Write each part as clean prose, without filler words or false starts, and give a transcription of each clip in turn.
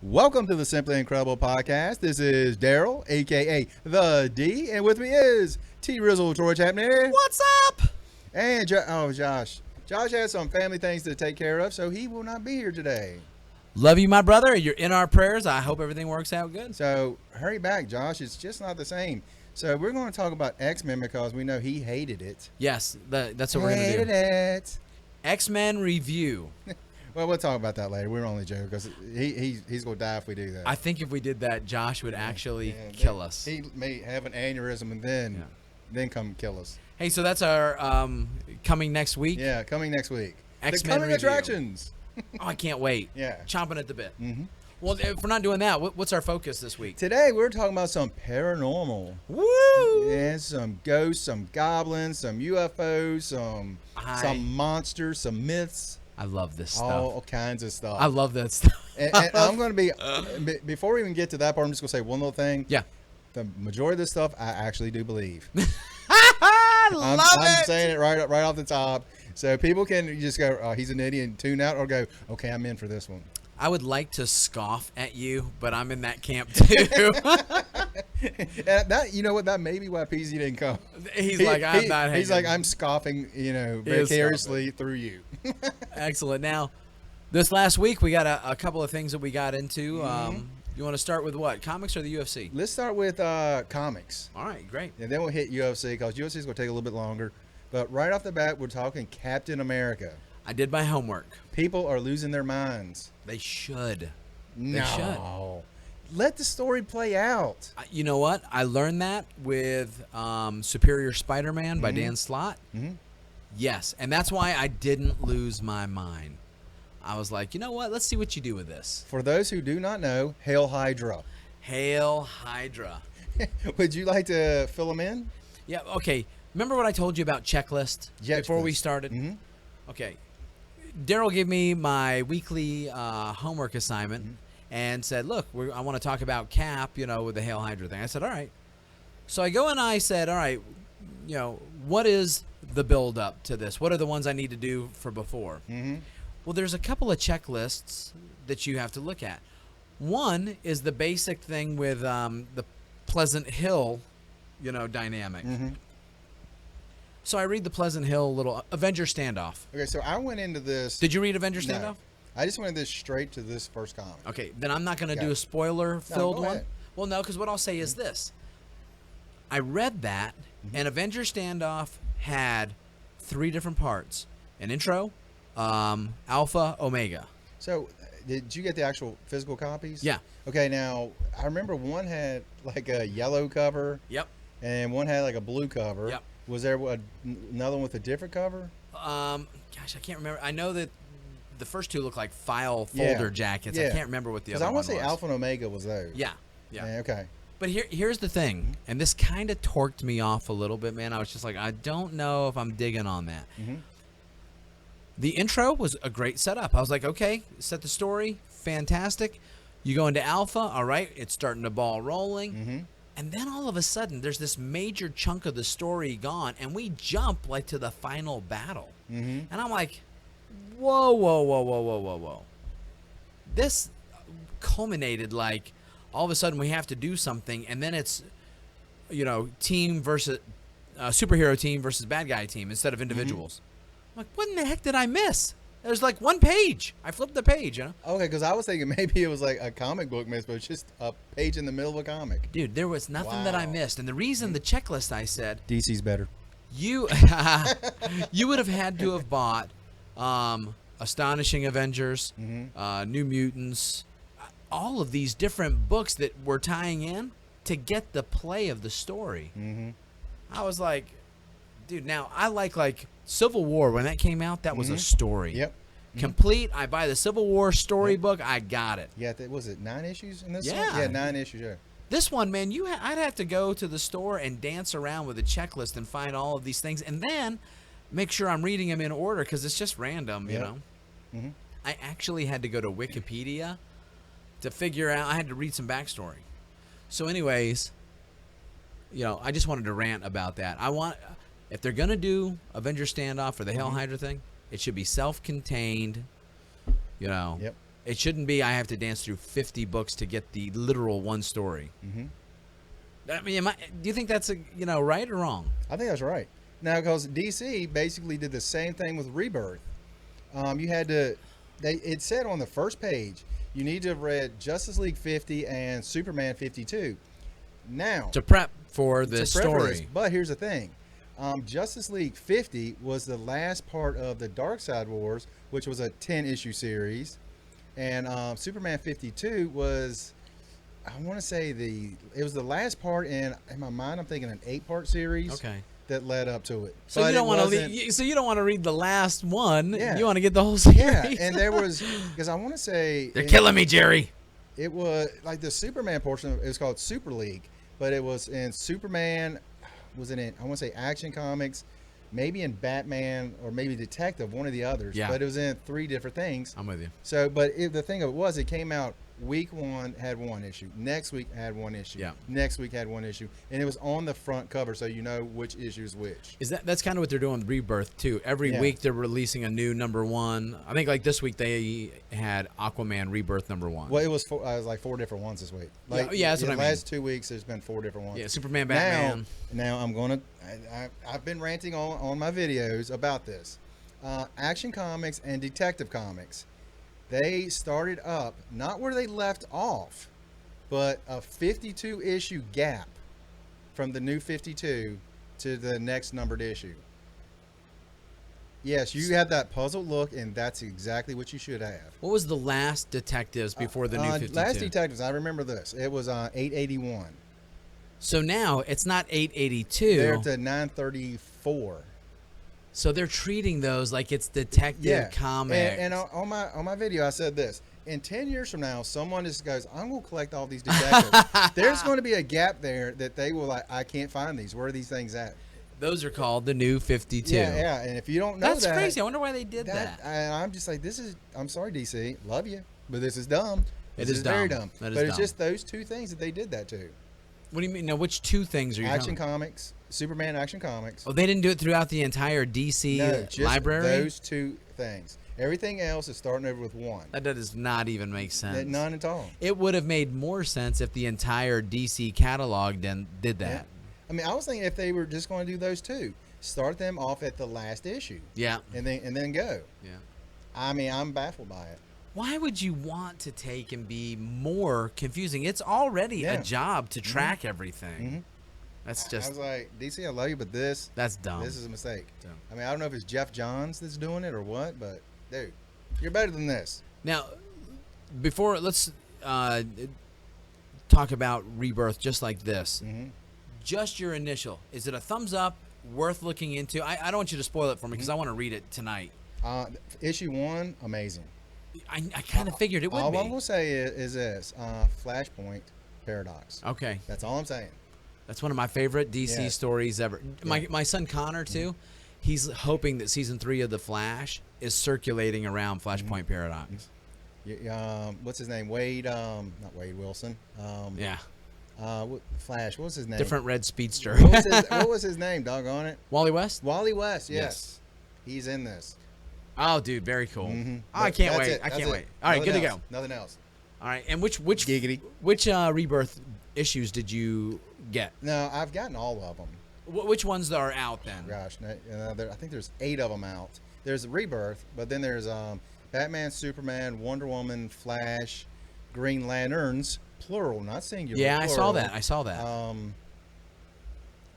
Welcome to the Simply Incredible podcast. This is Daryl, a.k.a. The D, and with me is T-Rizzle Troy Chapner. What's up? And Josh. Josh has some family things to take care of, so he will not be here today. Love you, my brother. You're in our prayers. I hope everything works out good. So hurry back, Josh. It's just not the same. So we're going to talk about X-Men because we know he hated it. Yes, that's what we're going to do. Hated it. X-Men review. Well, we'll talk about that later. We're only joking because he's going to die if we do that. I think if we did that, Josh would actually kill us. He may have an aneurysm and then come kill us. Hey, so that's our coming next week. Yeah, coming next week. X-Men the coming review. Attractions. Oh, I can't wait. Yeah. Chomping at the bit. Mm-hmm. Well, if we're not doing that, what's our focus this week? Today, we're talking about some paranormal. Woo! Yeah, some ghosts, some goblins, some UFOs, some monsters, some myths. I love this stuff. All kinds of stuff. I love that stuff. And I'm going to be, before we even get to that part, I'm just going to say one little thing. Yeah. The majority of this stuff, I actually do believe. I'm saying it right off the top. So people can just go, oh, he's an idiot, and tune out, or go, okay, I'm in for this one. I would like to scoff at you, but I'm in that camp too. That, you know what? That may be why PZ didn't come. He's like, I'm not hanging. He's like, I'm scoffing, vicariously through you. Excellent. Now, this last week we got a couple of things that we got into. You want to start with what? Comics or the UFC? Let's start with comics. All right, great. And then we'll hit UFC because UFC is going to take a little bit longer. But right off the bat, we're talking Captain America. I did my homework. People are losing their minds. They should. No. They should. Let the story play out. You know what? I learned that with Superior Spider-Man by Dan Slott. Mm-hmm. Yes, and that's why I didn't lose my mind. I was like, you know what? Let's see what you do with this. For those who do not know, Hail Hydra. Hail Hydra. Would you like to fill them in? Yeah, okay. Remember what I told you about checklist before we started? Mm-hmm. Okay. Daryl gave me my weekly homework assignment and said, look, I want to talk about Cap, with the Hail Hydra thing. I said, all right. So I go and I said, all right, what is the build up to this? What are the ones I need to do for before? Mm-hmm. Well, there's a couple of checklists that you have to look at. One is the basic thing with the Pleasant Hill, dynamic. Mm-hmm. So I read the Pleasant Hill little Avenger Standoff. Okay, so I went into this. Did you read Avenger Standoff? No. I just went into this straight to this first comic. Okay, then I'm not going to do a spoiler-filled one. Ahead. Well, no, because what I'll say is this. I read that, and Avenger Standoff had 3 different parts. An intro, Alpha, Omega. So, did you get the actual physical copies? Yeah. Okay, now, I remember one had like a yellow cover. Yep. And one had like a blue cover. Yep. Was there another one with a different cover? Gosh, I can't remember. I know that the first 2 look like file folder jackets. Yeah. I can't remember what the other one was. Because I want to say Alpha and Omega was those. Yeah. Okay. But here's the thing, and this kind of torqued me off a little bit, man. I was just like, I don't know if I'm digging on that. Mm-hmm. The intro was a great setup. I was like, okay, set the story, fantastic. You go into Alpha, all right, it's starting to ball rolling. Mm-hmm. And then all of a sudden, there's this major chunk of the story gone, and we jump like to the final battle. Mm-hmm. And I'm like, whoa. This culminated like all of a sudden we have to do something, and then it's, team versus superhero team versus bad guy team instead of individuals. I'm like, what in the heck did I miss? There's like one page. I flipped the page, Okay, because I was thinking maybe it was like a comic book miss, but it's just a page in the middle of a comic. Dude, there was nothing that I missed. And the reason the checklist I said, DC's better. you would have had to have bought Astonishing Avengers, New Mutants, all of these different books that were tying in to get the play of the story. Mm-hmm. I was like, dude, now I like Civil War. When that came out, that was a story. Yep. Complete. I buy the Civil War storybook. I got it. Yeah, was it 9 issues in this one? Yeah. Yeah, 9 issues, yeah. This one, man, I'd have to go to the store and dance around with a checklist and find all of these things, and then make sure I'm reading them in order because it's just random, you know. Mm-hmm. I actually had to go to Wikipedia to figure out. I had to read some backstory. So, anyways, I just wanted to rant about that. If they're gonna do Avenger Standoff or the Hail Hydra thing, it should be self-contained. Yep. It shouldn't be I have to dance through 50 books to get the literal one story. Mm-hmm. I mean, do you think that's right or wrong? I think that's right. Now, because DC basically did the same thing with Rebirth. You had to. It said on the first page you need to have read Justice League 50 and Superman 52. Now To prep for this story. But here's the thing. Justice League 50 was the last part of the Darkseid Wars, which was a 10-issue series. And Superman 52 was, I want to say it was the last part in my mind, I'm thinking an 8-part series. Okay. That led up to it. So but you don't want to so you don't want to read the last one. Yeah. You want to get the whole series. Yeah, and there was, because I want to say they're killing me, Jerry. It was like the Superman portion. It was called Super League, but it was in Superman. Was it in? I want to say Action Comics, maybe in Batman or maybe Detective, one of the others. Yeah. But it was in 3 different things. I'm with you. So, but the thing of it was, it came out week 1 had 1 issue. Next week had 1 issue. Yeah. Next week had 1 issue, and it was on the front cover, so you know which issue is which. That's kind of what they're doing with Rebirth too. Every week they're releasing a new #1. I think like this week they had Aquaman Rebirth #1. Well, it was like 4 different ones this week. Like, yeah, that's what I mean. The last 2 weeks, there's been 4 different ones. Yeah, Superman, Batman. Now I'm gonna. I've been ranting on my videos about this. Action Comics and Detective Comics. They started up not where they left off, but a 52 issue gap from the new 52 to the next numbered issue. Yes, you have that puzzled look, and that's exactly what you should have. What was the last Detectives before the new 52? Last Detectives, I remember this. It was 881. So now it's not 882. They're to 934. So they're treating those like it's Detective Comics. And on my video, I said this. In 10 years from now, someone just goes, I'm going to collect all these detectives. There's going to be a gap there that they will I can't find these. Where are these things at? Those are called the new 52. Yeah. And if you don't know That's crazy. I wonder why they did that. And I'm just like, I'm sorry, DC. Love you. But this is dumb. It is is dumb. very dumb. That is but dumb. it's just those 2 things that they did that to. What do you mean? Now, which 2 things are you Action talking? Comics, Superman Action Comics. Oh, they didn't do it throughout the entire DC just library? Those 2 things. Everything else is starting over with 1. That does not even make sense. None at all. It would have made more sense if the entire DC catalog then did that. Yeah. I mean, I was thinking if they were just going to do those 2, start them off at the last issue. Yeah. And then go. Yeah. I mean, I'm baffled by it. Why would you want to take and be more confusing? It's already a job to track everything. Mm-hmm. That's just. I was like, DC, I love you, but this That's dumb. This is a mistake. Dumb. I mean, I don't know if it's Jeff Johns that's doing it or what, but dude, you're better than this. Now, let's talk about Rebirth just like this. Mm-hmm. Just your initial. Is it a thumbs up? Worth looking into? I don't want you to spoil it for me because I want to read it tonight. Issue 1, amazing. I kind of figured it would all be. I'm gonna say is this: Flashpoint Paradox. Okay. That's all I'm saying. That's one of my favorite DC stories ever. My son Connor too. He's hoping that season 3 of The Flash is circulating around Flashpoint Paradox. What's his name? Wade. Not Wade Wilson. Yeah. Flash. What was his name? Different red speedster. What was his name? Doggone it. Wally West. Wally West. Yes. He's in this. Oh, dude, very cool. Mm-hmm. Oh, I can't wait. I can't wait. All right, good to go. Nothing else. All right, and which Giggity. Which Rebirth issues did you get? No, I've gotten all of them. Which ones are out then? Gosh, I think there's 8 of them out. There's Rebirth, but then there's Batman, Superman, Wonder Woman, Flash, Green Lanterns, plural, not singular. Yeah, plural. I saw that.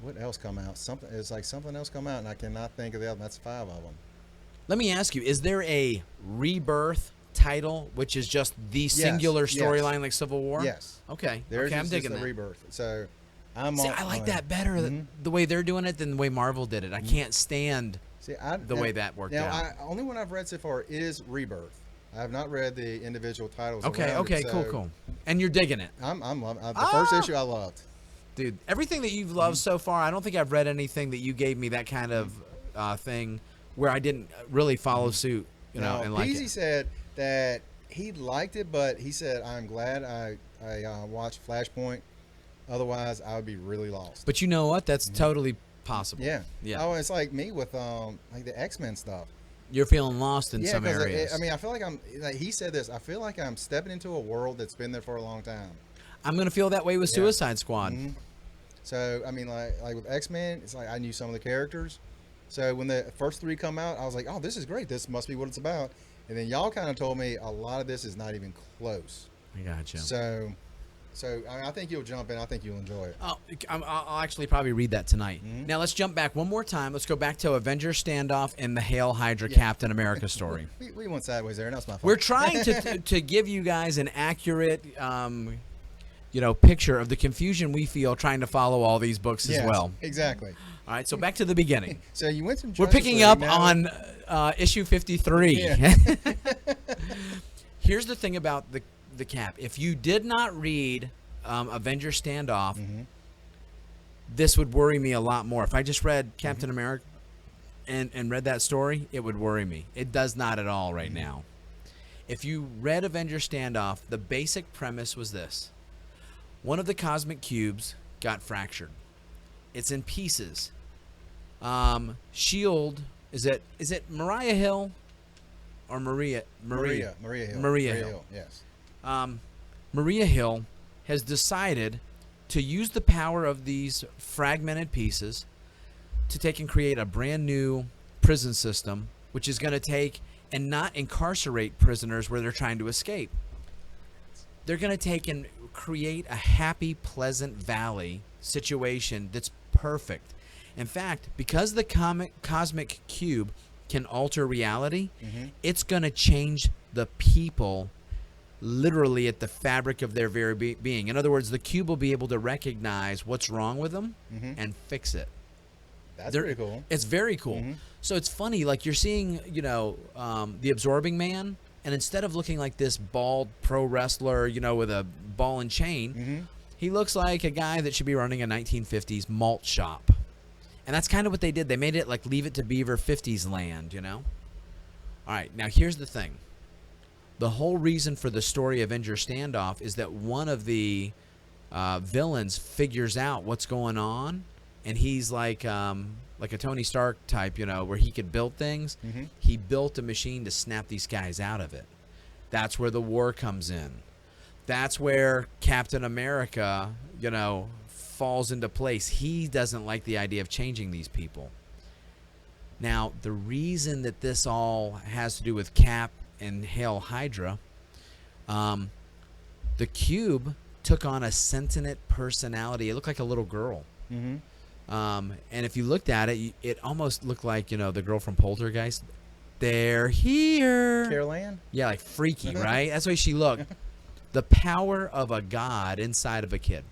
What else come out? It's like something else come out, and I cannot think of the other. That's 5 of them. Let me ask you: is there a Rebirth title, which is just the singular storyline like Civil War? Yes. Okay. There's I'm digging that. Rebirth. So I like that better the way they're doing it than the way Marvel did it. I can't stand the way that worked out. Only one I've read so far is Rebirth. I have not read the individual titles. Okay. Cool. And you're digging it. I'm loving the first issue. I loved. Dude, everything that you've loved so far, I don't think I've read anything that you gave me that kind of thing where I didn't really follow suit, and like Peasy said that he liked it, but he said, I'm glad I watched Flashpoint. Otherwise, I would be really lost. But you know what? That's totally possible. Yeah. Yeah. Oh, it's like me with like the X-Men stuff. You're feeling lost in Yeah, some because areas. I mean, I feel like he said this. I feel like I'm stepping into a world that's been there for a long time. I'm going to feel that way with Yeah. Suicide Squad. Mhm. So I mean, like with X-Men, it's like I knew some of the characters. So when the first 3 come out, I was like, oh, this is great. This must be what it's about. And then y'all kind of told me a lot of this is not even close. I gotcha. So I mean, I think you'll jump in. I think you'll enjoy it. Oh, I'll actually probably read that tonight. Mhm. Now let's jump back one more time. Let's go back to Avengers Standoff and the Hail Hydra Captain America story. We went sideways there, and that's my fault. We're trying to give you guys an accurate, picture of the confusion we feel trying to follow all these books as Yes, well. Exactly. All right, so back to the beginning. So you went from We're Justice picking League up now- on issue 53. Yeah. Here's the thing about the Cap. If you did not read Avengers Standoff, Mm-hmm. this would worry me a lot more. If I just read Captain America and read that story, it would worry me. It does not at all right now. If you read Avengers Standoff, the basic premise was this. One of the cosmic cubes got fractured. It's in pieces. Shield, is it Mariah Hill or Maria Hill. Maria Hill. Yes. Maria Hill has decided to use the power of these fragmented pieces to take and create a brand new prison system, which is going to take and not incarcerate prisoners where they're trying to escape. They're going to take and create a happy, pleasant valley situation that's perfect. In fact, because the cosmic cube can alter reality, it's going to change the people literally at the fabric of their very being. In other words, the cube will be able to recognize what's wrong with them and fix it. That's pretty cool. It's very cool. So it's funny, like you're seeing, the Absorbing Man, and instead of looking like this bald pro wrestler, with a ball and chain, he looks like a guy that should be running a 1950s malt shop. And that's kind of what they did. They made it like Leave It to Beaver 50s land, All right, now here's the thing. The whole reason for the story Avengers Standoff is that one of the villains figures out what's going on, and he's like a Tony Stark type, where he could build things. He built a machine to snap these guys out of it. That's where the war comes in. That's where Captain America, falls into place. He doesn't like the idea of changing these people. Now, the reason that this all has to do with Cap and Hail Hydra, the cube took on a sentient personality. It looked like a little girl. And if you looked at it, it almost looked like, the girl from Poltergeist. They're here. Carol Ann? Yeah, like freaky, right? That's the way she looked. The power of a god inside of a kid.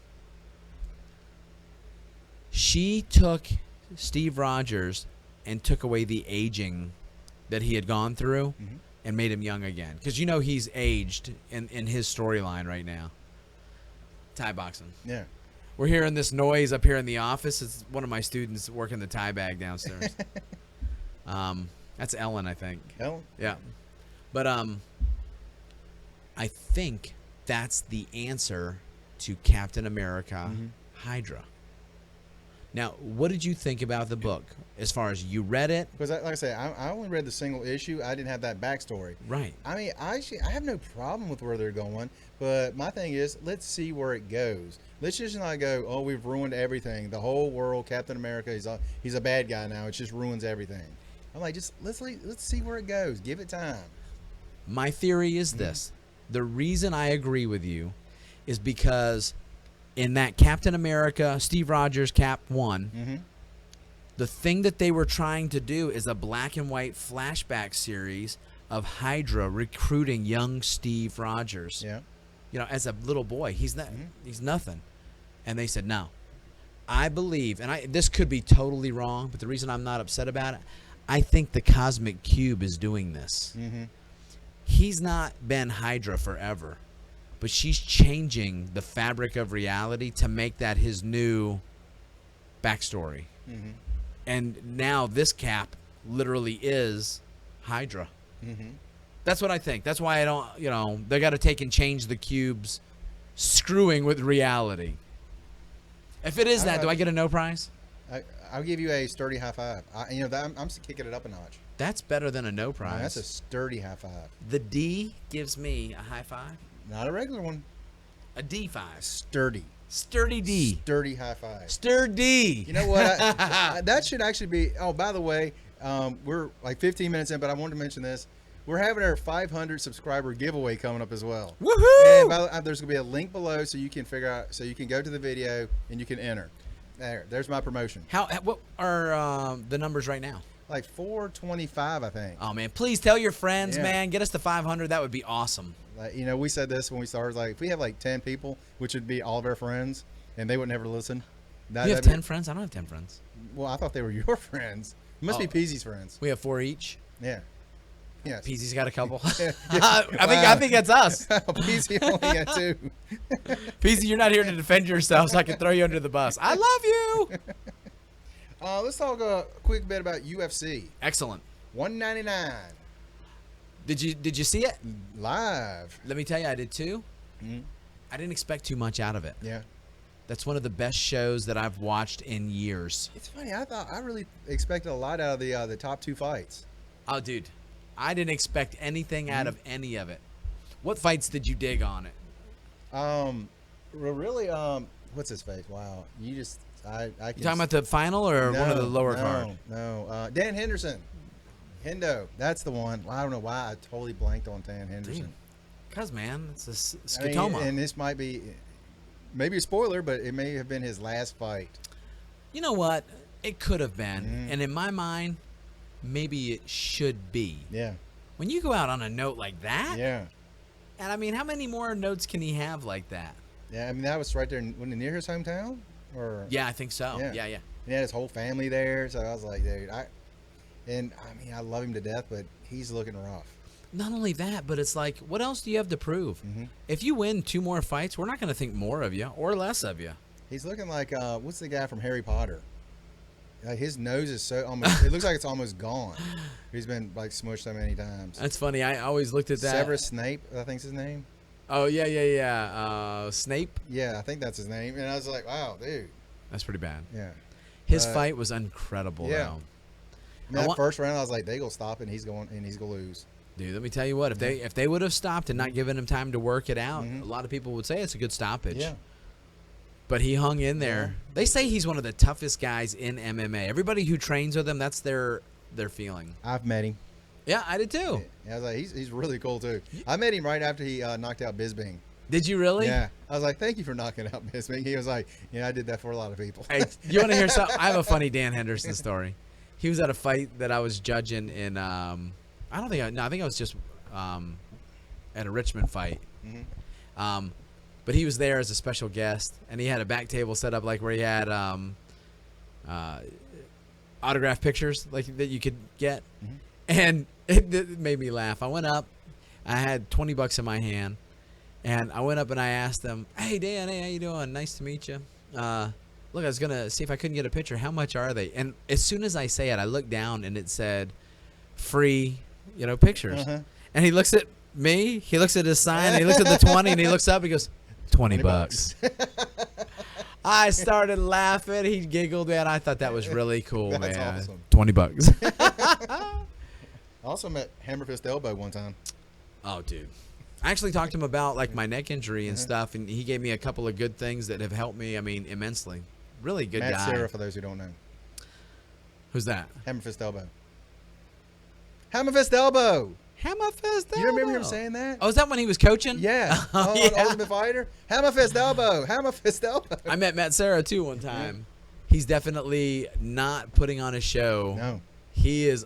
She took Steve Rogers and took away the aging that he had gone through and made him young again. Because he's aged in his storyline right now. Thai boxing. Yeah. We're hearing this noise up here in the office. It's one of my students working the Thai bag downstairs. That's Ellen, I think. Ellen? Yeah. But I think that's the answer to Captain America Hydra. Now, what did you think about the book as far as you read it? Because, like I say, I only read the single issue. I didn't have that backstory. Right. I mean, I have no problem with where they're going, but my thing is, let's see where it goes. Let's just not go, oh, we've ruined everything. The whole world, Captain America, he's a bad guy now. It just ruins everything. I'm like, just let's see where it goes. Give it time. My theory is this. The reason I agree with you is because in that Captain America, Steve Rogers, Cap 1, the thing that they were trying to do is a black and white flashback series of Hydra recruiting young Steve Rogers. Yeah. As a little boy, he's nothing. And they said, no. I believe, and this could be totally wrong, but the reason I'm not upset about it, I think the Cosmic Cube is doing this. He's not been Hydra forever, but she's changing the fabric of reality to make that his new backstory. And now this Cap literally is Hydra. That's what I think. That's why I don't, they got to take and change the cubes screwing with reality. If it is that, do I get a no prize? I'll give you a sturdy high five. I'm kicking it up a notch. That's better than a no No, prize. that's a sturdy high five. The D gives me a high five. Not a regular one. A D5. Sturdy. Sturdy D. Sturdy high five. Sturdy. You know what? That should actually be. Oh, by the way, we're like 15 minutes in, but I wanted to mention this. We're having our 500 subscriber giveaway coming up as well. Woohoo! And there's gonna be a link below so you can figure out, so you can go to the video and you can enter. There's my promotion. What are the numbers right now? Like 425, I think. Oh man, please tell your friends, Yeah. man. Get us to 500. That would be awesome. Like, we said this when we started. Like, if we have like 10 people, which would be all of our friends, and they would never listen. You have 10 friends? I don't have 10 friends. Well, I thought they were your friends. It must be Peasy's friends. We have 4 each. Yeah. Yes. Peasy's got a couple. Yeah. I think that's us. Peasy only got 2. Peasy, you're not here to defend yourself, so I can throw you under the bus. I love you. Let's talk a quick bit about UFC. Excellent. 199 Did you see it? live. Let me tell you, I did too. Mhm. I didn't expect too much out of it. Yeah. That's one of the best shows that I've watched in years. It's funny. I really expected a lot out of the top 2 fights. Oh, dude, I didn't expect anything out of any of it. What fights did you dig on it? Really, what's his face? Wow. You can. You talking about the final or one of the lower card? No. Dan Henderson. Hendo. That's the one. Well, I don't know why I totally blanked on Dan Henderson. Because, man, it's a I mean, scotoma. and this might be, maybe a spoiler, but it may have been his last fight. You know what? It could have been. And in my mind, maybe it should be. Yeah. When you go out on a note like that, Yeah. and I mean, how many more notes can he have like that? Yeah. I mean, that was right there near his hometown, or Yeah, I think so. Yeah. Yeah. he had his whole family there. So I was like, dude, I I love him to death, but he's looking rough. Not only that, but it's like, what else do you have to prove? If you win 2 more fights, we're not going to think more of you or less of you. He's looking like what's the guy from Harry Potter? Like, his nose is so almost. It looks like it's almost gone. He's been like smushed so many times. That's funny. I always looked at that. Severus Snape, I think's his name. Oh, yeah. Snape? Yeah, I think that's his name. And I was like, wow, dude. That's pretty bad. Yeah. His fight was incredible, yeah. though. And that first round, I was like, they gonna stop it, and he's gonna lose. Dude, let me tell you what. If they would have stopped and not given him time to work it out, a lot of people would say it's a good stoppage. Yeah. But he hung in there. Yeah. They say he's one of the toughest guys in MMA. Everybody who trains with him, that's their feeling. I've met him. Yeah, I did too. Yeah, I was like, he's really cool too. I met him right after he knocked out Bisbing. Did you really? Yeah. I was like, thank you for knocking out Bisbing. He was like, yeah, I did that for a lot of people. Hey, you want to hear something? I have a funny Dan Henderson story. He was at a fight that I was judging in. I think I was just at a Richmond fight. But he was there as a special guest, and he had a back table set up like where he had autograph pictures like that you could get, and it made me laugh. I went up, I had $20 in my hand, and I went up and I asked them, "Hey Dan, hey, how you doing? Nice to meet you. Look, I was gonna see if I couldn't get a picture. How much are they?" And as soon as I say it, I look down and it said, "Free, pictures." And he looks at me, he looks at his sign, and he looks at the 20, and he looks up, he goes, $20. I started laughing. He giggled, man. I thought that was really cool, That's man. awesome. $20. I also met Hammer Fist Elbow one time. Oh, dude. I actually talked to him about like my neck injury and stuff, and he gave me a couple of good things that have helped me. I mean, immensely. Really good Matt guy. Serra, for those who don't know. Who's that? Hammer Fist Elbow. Hammer Fist Elbow. Hammer Fist Elbow. You remember him saying that? Oh, is that when he was coaching? Yeah. Oh, On Ultimate Fighter. Hammer Fist Elbow. Hammer Fist Elbow. I met Matt Serra too one time. He's definitely not putting on a show. No. He is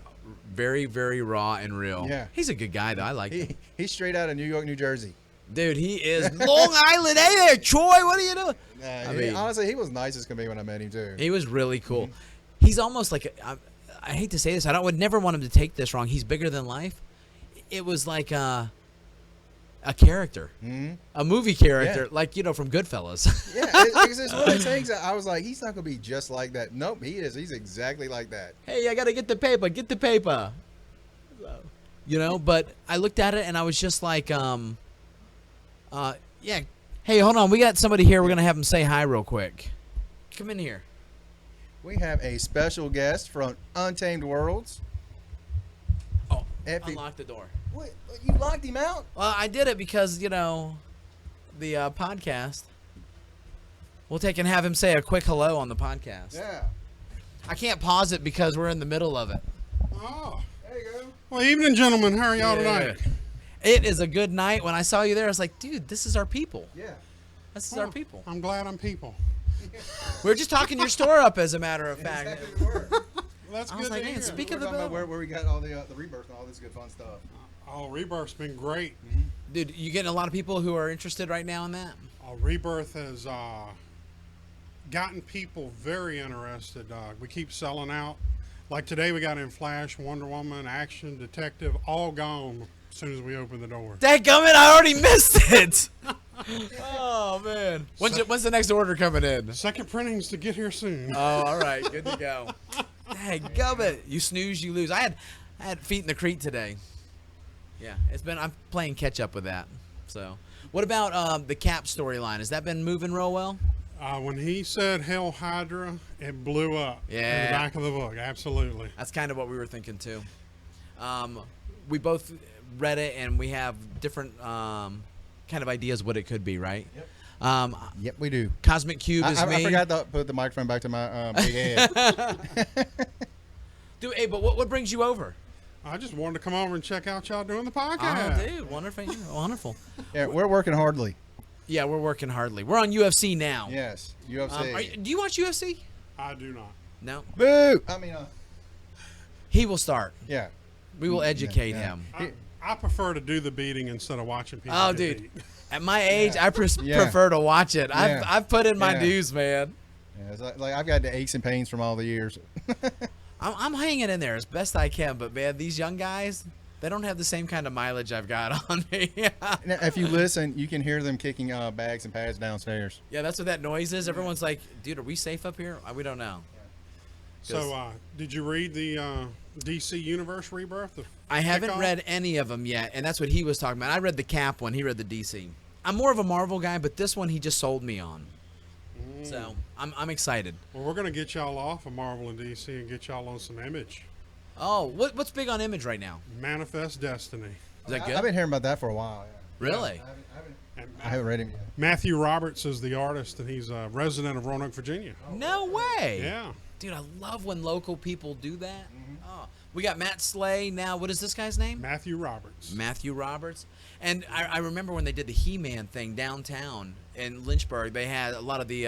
very, very raw and real. Yeah. He's a good guy though. I like him. He's straight out of New York, New Jersey. Dude, he is Long Island. Hey there, Troy. What are you doing? I mean, honestly, he was nice as can be when I met him too. he was really cool. He's almost like I hate to say this. I would never want him to take this wrong. He's bigger than life. It was like a character, a movie character, like from Goodfellas. Yeah, it's one of the things that I was like, he's not gonna be just like that. Nope, he is. He's exactly like that. Hey, I gotta get the paper. Get the paper. But I looked at it and I was just like, yeah. Hey, hold on. We got somebody here. We're gonna have him say hi real quick. Come in here. We have a special guest from Untamed Worlds. Oh, Effie. unlock the door. What? You locked him out? Well, I did it because, the podcast. We'll take and have him say a quick hello on the podcast. Yeah. I can't pause it because we're in the middle of it. Oh. There you go. Well, evening, gentlemen. How are y'all tonight? It is a good night. When I saw you there, I was like, dude, this is our people. Yeah. This is our people. I'm glad I'm people. We were just talking your store up, as a matter of fact. Exactly the word. Well, that's I good was like, to man, hear. speak We're of the talking about building. where we got all the Rebirth and all this good fun stuff. Oh, Rebirth's been great. Dude, you getting a lot of people who are interested right now in that? Rebirth has gotten people very interested. We keep selling out. Like today, we got in Flash, Wonder Woman, Action, Detective, all gone as soon as we open the door. Dadgummit, I already missed it. Oh, man. When's the next order coming in? Second printing's to get here soon. Oh, all right. Good to go. Dadgummit. You snooze, you lose. I had feet in the creek today. Yeah, I'm playing catch up with that. So, what about the Cap storyline? Has that been moving real well? When he said Hell Hydra, it blew up in Yeah. the back of the book. Absolutely. That's kind of what we were thinking too. We both read it, and we have different kind of ideas what it could be, right? Yep. Yep, we do. Cosmic Cube is me. I forgot to put the microphone back to my big head. Dude, hey, but what brings you over? I just wanted to come over and check out y'all doing the Oh, podcast. dude, wonderful, wonderful. Yeah, we're working hardly. Yeah, we're working hardly. We're on UFC now. Yes, UFC. Do you watch UFC? I do not. No. Boo! I mean, He will start. yeah. We will educate yeah. him. I prefer to do the beating instead of watching people Oh, get dude. beat. At my age, I Yeah. prefer to watch it. Yeah. I've put in my Yeah. dues, man. Yeah, it's like I've got the aches and pains from all the years. I'm hanging in there as best I can, but man, these young guys, they don't have the same kind of mileage I've got on me. Now, if you listen, you can hear them kicking bags and pads downstairs. Yeah, that's what that noise is. Everyone's like, dude, are we safe up here? We don't know. So, did you read the DC Universe Rebirth? The I haven't kickoff? read any of them yet, and that's what he was talking about. I read the Cap one. He read the DC. I'm more of a Marvel guy, but this one he just sold me on. So I'm excited. Well, we're going to get y'all off of Marvel and DC and get y'all on some Image. Oh, what's big on Image right now? Manifest Destiny. Is that good? I've been hearing about that for a while. Yeah. Really? And I haven't read him yet. Matthew Roberts is the artist, and he's a resident of Roanoke, Virginia. No way. Yeah. Dude, I love when local people do that. Oh, we got Matt Slay now. What is this guy's name? Matthew Roberts. Matthew Roberts. And I remember when they did the He-Man thing downtown in Lynchburg, they had a lot of the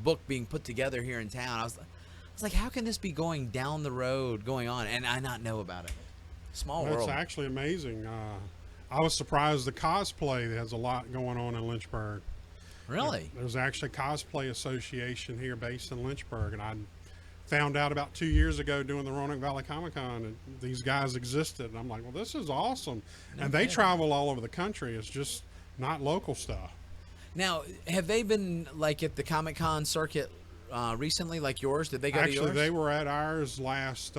book being put together here in town. I was like, how can this be going down the road, going on, and I not know about it? Small That's world. actually amazing. I was surprised the cosplay has a lot going on in Lynchburg. Really? There's actually a cosplay association here based in Lynchburg, and I found out about 2 years ago doing the Roanoke Valley Comic Con, and these guys existed. And I'm like, well, this is awesome. And they travel all over the country. It's just not local stuff. Now, have they been like at the Comic Con circuit recently, like yours? Did they go to Actually, yours? they were at ours last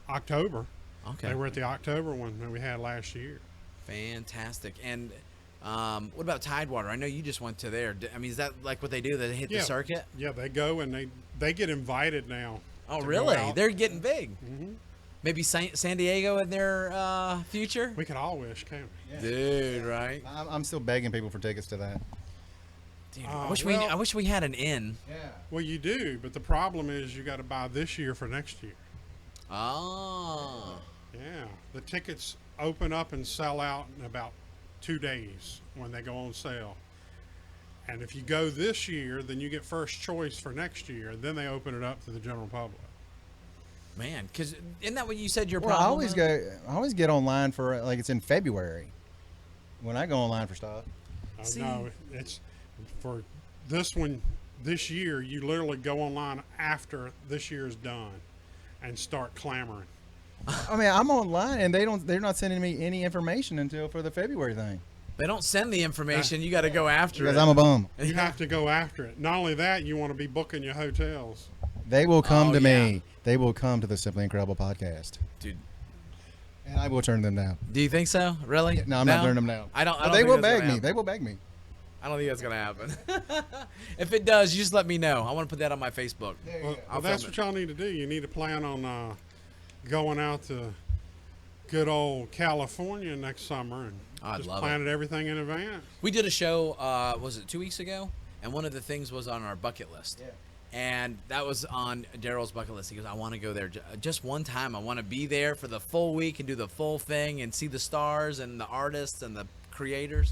October. Okay. They were at the October one that we had last year. Fantastic. And what about Tidewater? I know you just went to there. I mean, is that like what they do? They hit the circuit? Yeah, they go and they get invited now. Oh, to go really? out. They're getting big. Maybe San Diego in their future? We could all wish, can't we? Dude, right? I'm still begging people for tickets to that. Dude, well- I wish we had an in. Yeah. Well, you do, but the problem is you got to buy this year for next year. Oh. Yeah, the tickets open up and sell out in about 2 days when they go on sale. And if you go this year, then you get first choice for next year. Then they open it up to the general public. Man, because isn't that what you said your Well, I problem always get online for like it's in February when I go online for stuff. See? No, it's for this one. This year, you literally go online after this year's done and start clamoring. I mean, I'm online and they're not sending me any information until for the February thing They don't send the information. You got to go after because it. I'm a bum. You have to go after it. Not only that, you want to be booking your hotels. They will come Oh, to yeah. me. They will come to the Simply Incredible podcast, Dude, and I will turn them down. do you think so? Really? No, I'm not turning them down. I don't But they think will that's gonna beg me. happen. They will beg me. I don't think that's gonna happen. If it does, you just let me know. I want to put that on my Facebook. There you Well, go. I'll that's film what y'all need to do. You need to plan on going out to good old California next summer and I'd just love planning everything in advance. We did a show. Was it 2 weeks ago? And one of the things was on our bucket list. Yeah. And that was on Daryl's bucket list. He goes, I want to go there just one time. I want to be there for the full week and do the full thing and see the stars and the artists and the creators.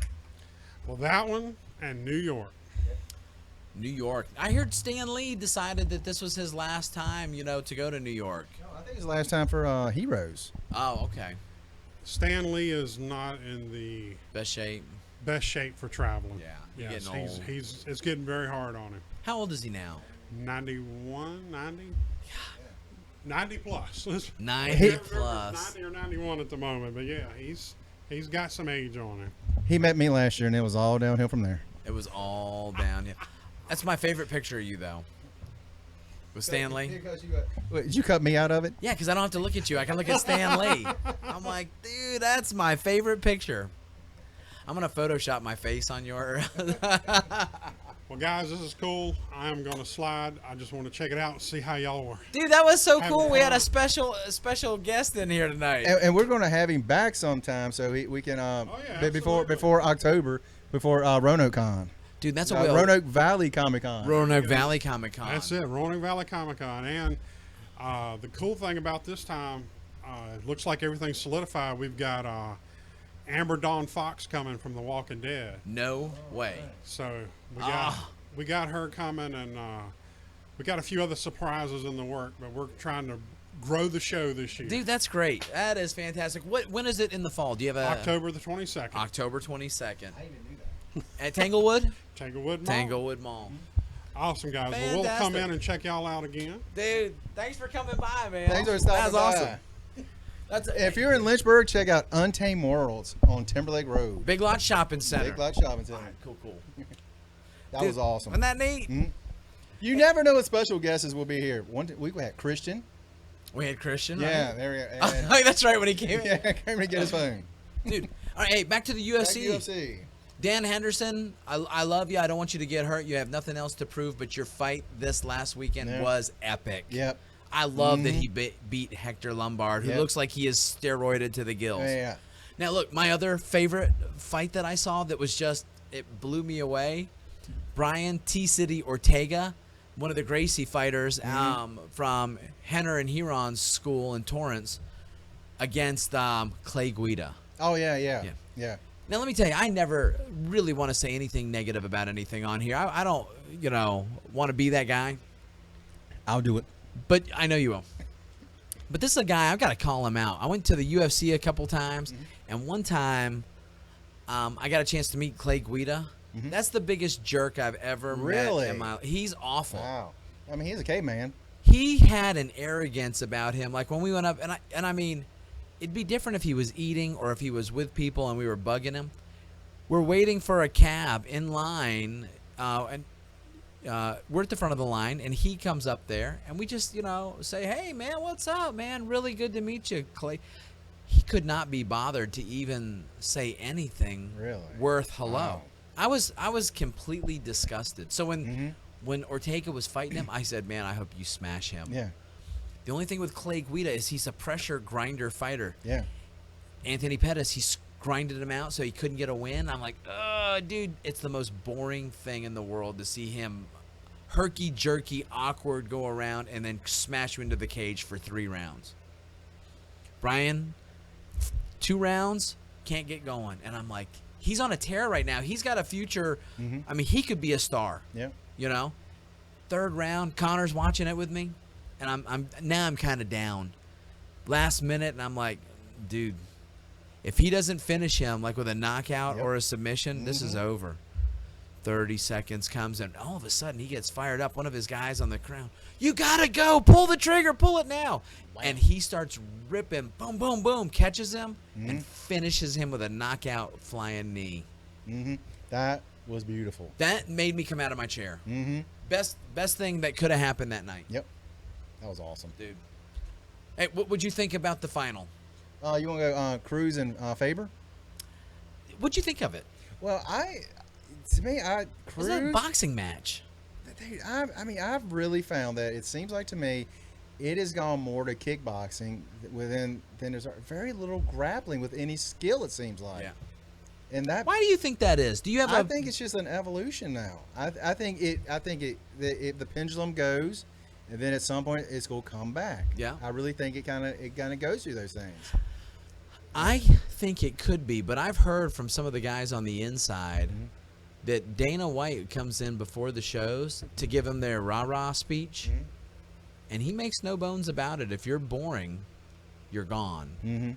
Well, that one and New York. New York. I heard Stan Lee decided that this was his last time, to go to New York. No, I think it's the last time for Heroes. Oh, okay. Stan Lee is not in the Best shape. best shape for traveling. Yeah, he's Yes, getting old. he's it's getting very hard on him. How old is he now? 91, 90? 90 plus. 90 plus. 90 or 91 at the moment, but yeah, he's got some age on him. He met me last year, and it was all downhill from there. It was all down. Yeah. That's my favorite picture of you, though. With Stan Lee. Wait, did you cut me out of it? Yeah, because I don't have to look at you. I can look at Stan Lee. I'm like, dude, that's my favorite picture. I'm going to Photoshop my face on your... Well, guys, this is cool. I am going to slide. I just want to check it out and see how y'all were. Dude, that was so Have cool. We had a fun. special guest in here tonight. And we're going to have him back sometime, so we can yeah, before October, before Roanoke Con, Dude, that's what Roanoke Valley Comic Con. Roanoke Valley Comic Con. That's it, Roanoke Valley Comic Con. And the cool thing about this time, it looks like everything's solidified. We've got Amber Dawn Fox coming from The Walking Dead. No way. So we got her coming, and we got a few other surprises in the work, but we're trying to grow the show this year. Dude, that's great. That is fantastic. When is it in the fall? Do you have a October the 22nd. October 22nd. At Tanglewood? Tanglewood Mall. Tanglewood Mall. Awesome, guys. Well, we'll come Fantastic. in and check y'all out again. Dude, thanks for coming by, man. Thanks for stopping That was by. awesome. That's If you're in Lynchburg, check out Untamed Worlds on Timberlake Road. Big Lot Shopping Center. Big Block Shopping Center. Cool. That Dude, was awesome. Isn't that neat? You never know what special guests will be here. One week we had Christian. We had Christian, Yeah, right? there we go. Oh, And, that's right, when he came in. yeah, came to get his phone. Dude, all right, hey, back to the Back UFC. to UFC. Dan Henderson, I love you. I don't want you to get hurt. You have nothing else to prove, but your fight this last weekend Yeah. was epic. Yep. I love that he beat Hector Lombard, who Yep. looks like he is steroided to the gills. Yeah. Now, look, my other favorite fight that I saw that was just, it blew me away. Brian T-City Ortega, one of the Gracie fighters from Henner and Huron's school in Torrance, against Clay Guida. Oh yeah. Now, let me tell you, I never really want to say anything negative about anything on here. I don't, want to be that guy, I'll do it. but I know you will. But this is a guy, I've got to call him out. I went to the UFC a couple times, and one time I got a chance to meet Clay Guida. That's the biggest jerk I've ever Really? met in my life. He's awful. Wow. I mean, he's a caveman. He had an arrogance about him. Like when we went up, and I mean, it'd be different if he was eating or if he was with people and we were bugging him. We're waiting for a cab in line, and we're at the front of the line, and he comes up there, and we just, say, "Hey, man, what's up, man? Really good to meet you, Clay." He could not be bothered to even say anything Really? worth hello. Wow. I was completely disgusted. So when Ortega was fighting him, I said, "Man, I hope you smash him." Yeah. The only thing with Clay Guida is he's a pressure grinder fighter. Yeah. Anthony Pettis, he grinded him out so he couldn't get a win. I'm like, dude, it's the most boring thing in the world to see him herky-jerky, awkward go around and then smash you into the cage for 3 rounds. Brian, 2 rounds, can't get going. And I'm like, he's on a tear right now. He's got a future. I mean, he could be a star. Yeah. 3rd round, Connor's watching it with me, and I'm kind of down. Last minute, and I'm like, dude, if he doesn't finish him like with a knockout or a submission, this is over. 30 seconds comes, and all of a sudden he gets fired up. One of his guys on the ground, "You gotta go, pull the trigger, pull it now!" And he starts ripping, boom, boom, boom, catches him and finishes him with a knockout flying knee. That was beautiful. That made me come out of my chair. Best thing that could have happened that night. Yep. That was awesome. Dude. Hey, what would you think about the final? You want to go Cruz and Faber? What'd you think of it? Well, to me, It's a Cruz. boxing match. Dude, I mean, I've really found that it seems like to me, it has gone more to kickboxing than there's very little grappling with any skill. It seems like. Yeah. And that Why do you think that is? Do you have I a think it's just an evolution now. I think the pendulum goes, and then at some point it's gonna come back. Yeah. I really think it kind of goes through those things. I think it could be, but I've heard from some of the guys on the inside that Dana White comes in before the shows to give them their rah-rah speech, and he makes no bones about it. If you're boring, you're gone. Mm-hmm.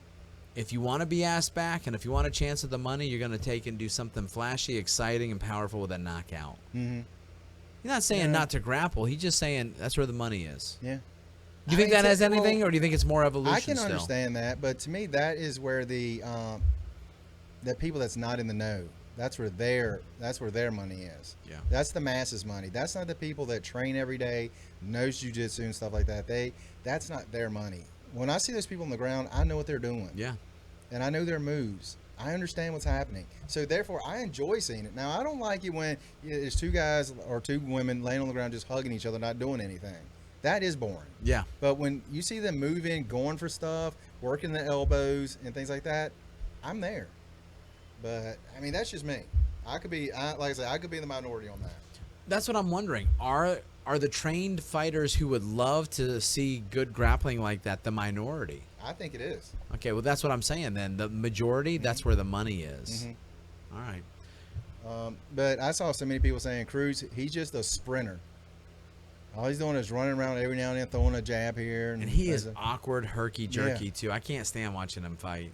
If you want to be asked back and if you want a chance at the money, you're going to take and do something flashy, exciting, and powerful with a knockout. Mm-hmm. He's not saying not to grapple. He's just saying that's where the money is. Yeah. Do you think that has well, anything, or do you think it's more evolution I can still? understand that, but to me, that is where the people that's not in the know. That's where their money is. Yeah. That's the masses' money. That's not the people that train every day, knows jiu-jitsu and stuff like that. That's not their money. When I see those people on the ground, I know what they're doing. Yeah. And I know their moves. I understand what's happening. So therefore, I enjoy seeing it. Now, I don't like it when there's two guys or two women laying on the ground just hugging each other, not doing anything. That is boring. Yeah. But when you see them moving, going for stuff, working the elbows and things like that, I'm there. But I mean, that's just me. Like I said, I could be the minority on that. That's what I'm wondering. Are the trained fighters who would love to see good grappling like that the minority? I think it is. Okay, well, that's what I'm saying then. The majority, that's where the money is. Mm-hmm. All right. But I saw so many people saying Cruz, he's just a sprinter. All he's doing is running around every now and then, throwing a jab here. And he is awkward, herky-jerky, Yeah. too. I can't stand watching him fight.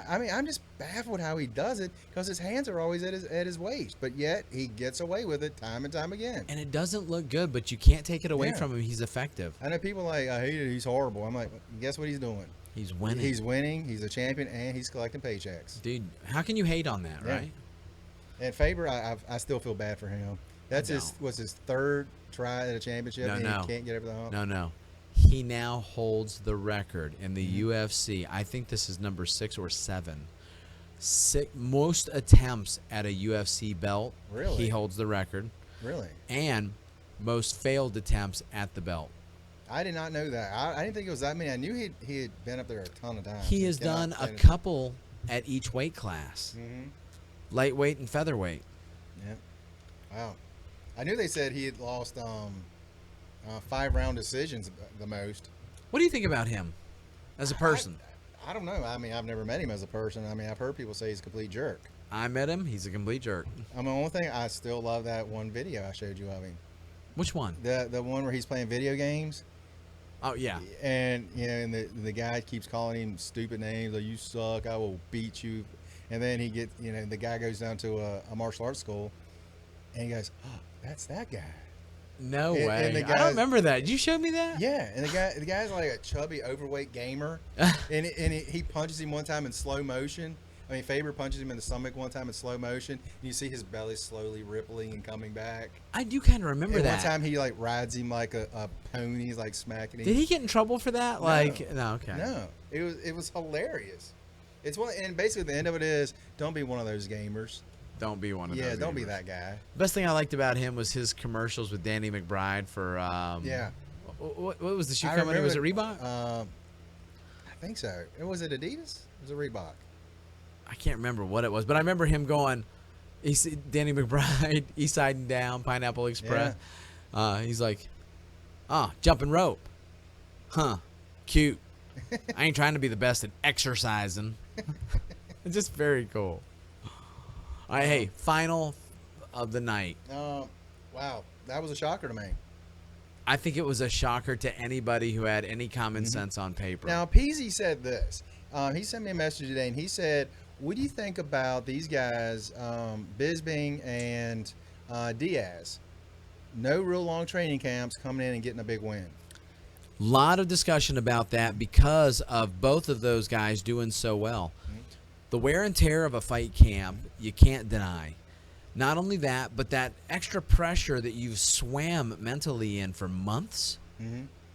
I mean, I'm just baffled how he does it because his hands are always at his waist, but yet he gets away with it time and time again. And it doesn't look good, but you can't take it away Yeah. from him. He's effective. I know people like, I hate it, he's horrible. I'm like, guess what he's doing? He's winning. He's winning, he's a champion, and he's collecting paychecks. Dude, how can you hate on that, Yeah. right? And Faber, I still feel bad for him. That's don't. his third try at a championship, and No. he can't get over the hump. No. He now holds the record in the UFC. I think this is number 6 or 7. Most attempts at a UFC belt. Really? He holds the record. Really? And most failed attempts at the belt. I did not know that. I didn't think it was that many. I knew he had been up there a ton of times. He has cannot done a finish. couple at each weight class. Mhm. Lightweight and featherweight. Yeah. Wow. I knew they said he had lost 5-round decisions the most. What do you think about him as a person? I don't know. I mean, I've never met him as a person. I mean, I've heard people say he's a complete jerk. I met him. He's a complete jerk. I mean, the only thing, I still love that one video I showed you of him. Which one? The one where he's playing video games. Oh, yeah. And, and the guy keeps calling him stupid names. Like, you suck. I will beat you. And then he gets, the guy goes down to a martial arts school. And he goes, oh, that's that guy. No And way. the I guys- don't remember that. Did you show me that? Yeah, and the guy's like a chubby, overweight gamer, and he punches him one time in slow motion. I mean, Faber punches him in the stomach one time in slow motion. And you see his belly slowly rippling and coming back. I do kind of remember And that. one time he like rides him like a pony, he's like smacking him. Did he get in trouble for that? No, okay. No, it was hilarious. It's one, and basically the end of it is, don't be one of those gamers. Don't be one of those. Yeah, don't be gamers. that guy. Best thing I liked about him was his commercials with Danny McBride for. Yeah. What was the shoe I company? Was it remember Reebok? I think so. Was it Adidas? Was it Reebok? I can't remember what it was, but I remember him going. Danny McBride, East Side and Down, Pineapple Express. He's like, jumping rope. Huh. Cute. I ain't trying to be the best at exercising. It's just very cool. All right, hey, final of the night. Wow, that was a shocker to me. I think it was a shocker to anybody who had any common sense on paper. Now, Peasy said this. He sent me a message today, and he said, what do you think about these guys, Bisping and Diaz? No real long training camps, coming in and getting a big win. Lot of discussion about that because of both of those guys doing so well. The wear and tear of a fight camp, you can't deny. Not only that, but that extra pressure that you've swam mentally in for months,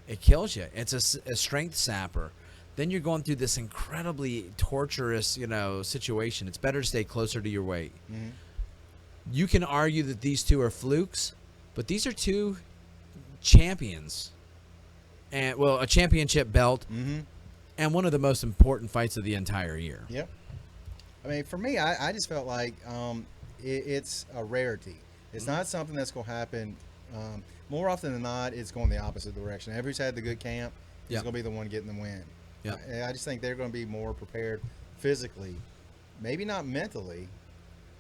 it kills you. It's a strength sapper. Then you're going through this incredibly torturous, situation. It's better to stay closer to your weight. You can argue that these two are flukes, but these are two champions. And well, a championship belt and one of the most important fights of the entire year. Yep. I mean, for me, I just felt like it's a rarity. It's not something that's going to happen. More often than not, it's going the opposite direction. Whoever's had the good camp is going to be the one getting the win. Yep. I just think they're going to be more prepared physically, maybe not mentally,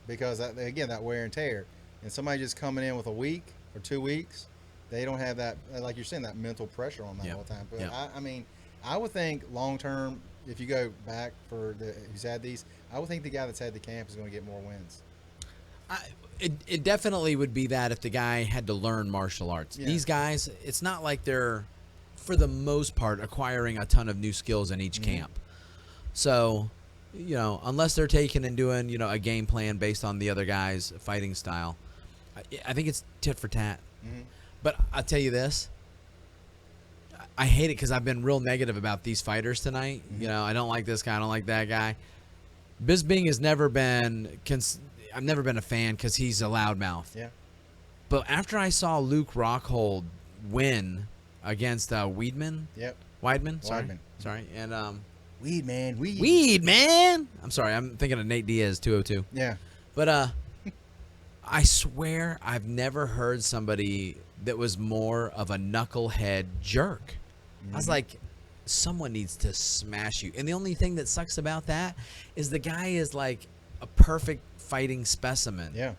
because, again, that wear and tear. And somebody just coming in with a week or 2 weeks, they don't have that, like you're saying, that mental pressure on them all the time. But, I mean, I would think long-term, if you go back for who's had these, I would think the guy that's had the camp is going to get more wins. It definitely would be that if the guy had to learn martial arts. Yeah. These guys, it's not like they're, for the most part, acquiring a ton of new skills in each camp. So, you know, unless they're taking and doing, you know, a game plan based on the other guy's fighting style, I think it's tit for tat. But I'll tell you this. I hate it because I've been real negative about these fighters tonight. You know, I don't like this guy. I don't like that guy. Bisping has never been... I've never been a fan because he's a loudmouth. Yeah. But after I saw Luke Rockhold win against Weidman. Yep. Weidman. Sorry. Weidman. Sorry. And Weed. I'm sorry. I'm thinking of Nate Diaz 202. Yeah. But I swear I've never heard somebody that was more of a knucklehead jerk. I was like, someone needs to smash you. And the only thing that sucks about that is the guy is like a perfect fighting specimen. Yeah.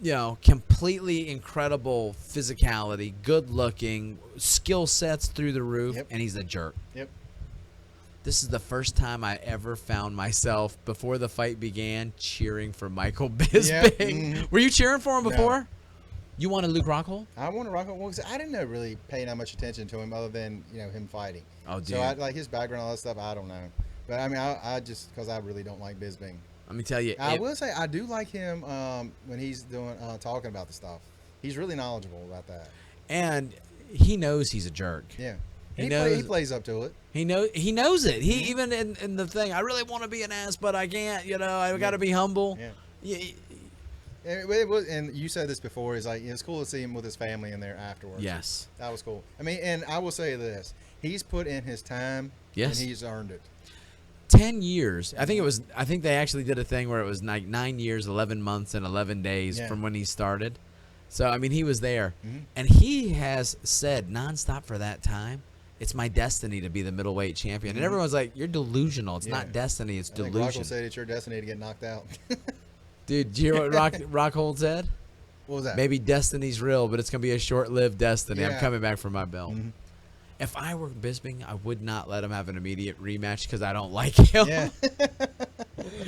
You know, completely incredible physicality, good looking, skill sets through the roof, and he's a jerk. Yep. This is the first time I ever found myself, before the fight began, cheering for Michael Bisping. Were you cheering for him before? No. You wanted Luke Rockhold? I wanted Rockhold because I didn't know really pay that much attention to him other than, you know, him fighting. Oh, dude. So I like his background, all that stuff. I don't know, but I mean, I just because I really don't like Bisping. Let me tell you. I will say I do like him when he's doing talking about the stuff. He's really knowledgeable about that. And he knows he's a jerk. Yeah. He plays up to it. He knows it. He even in the thing, I really want to be an ass, but I can't. You know, I got to be humble. Yeah. It was, and you said this before. Is like, it's cool to see him with his family in there afterwards. Yes, that was cool. I mean, and I will say this: he's put in his time. Yes, and he's earned it. 10 years. I think they actually did a thing where it was like 9 years, 11 months, and 11 days from when he started. So I mean, he was there, and he has said nonstop for that time, it's my destiny to be the middleweight champion. And everyone's like, you're delusional. It's not destiny. It's delusion. Rockhold said it's your destiny to get knocked out. Dude, do you hear what Rockhold said? What was that? Maybe destiny's real, but it's going to be a short-lived destiny. I'm coming back for my belt. If I were Bisping, I would not let him have an immediate rematch because I don't like him. Yeah.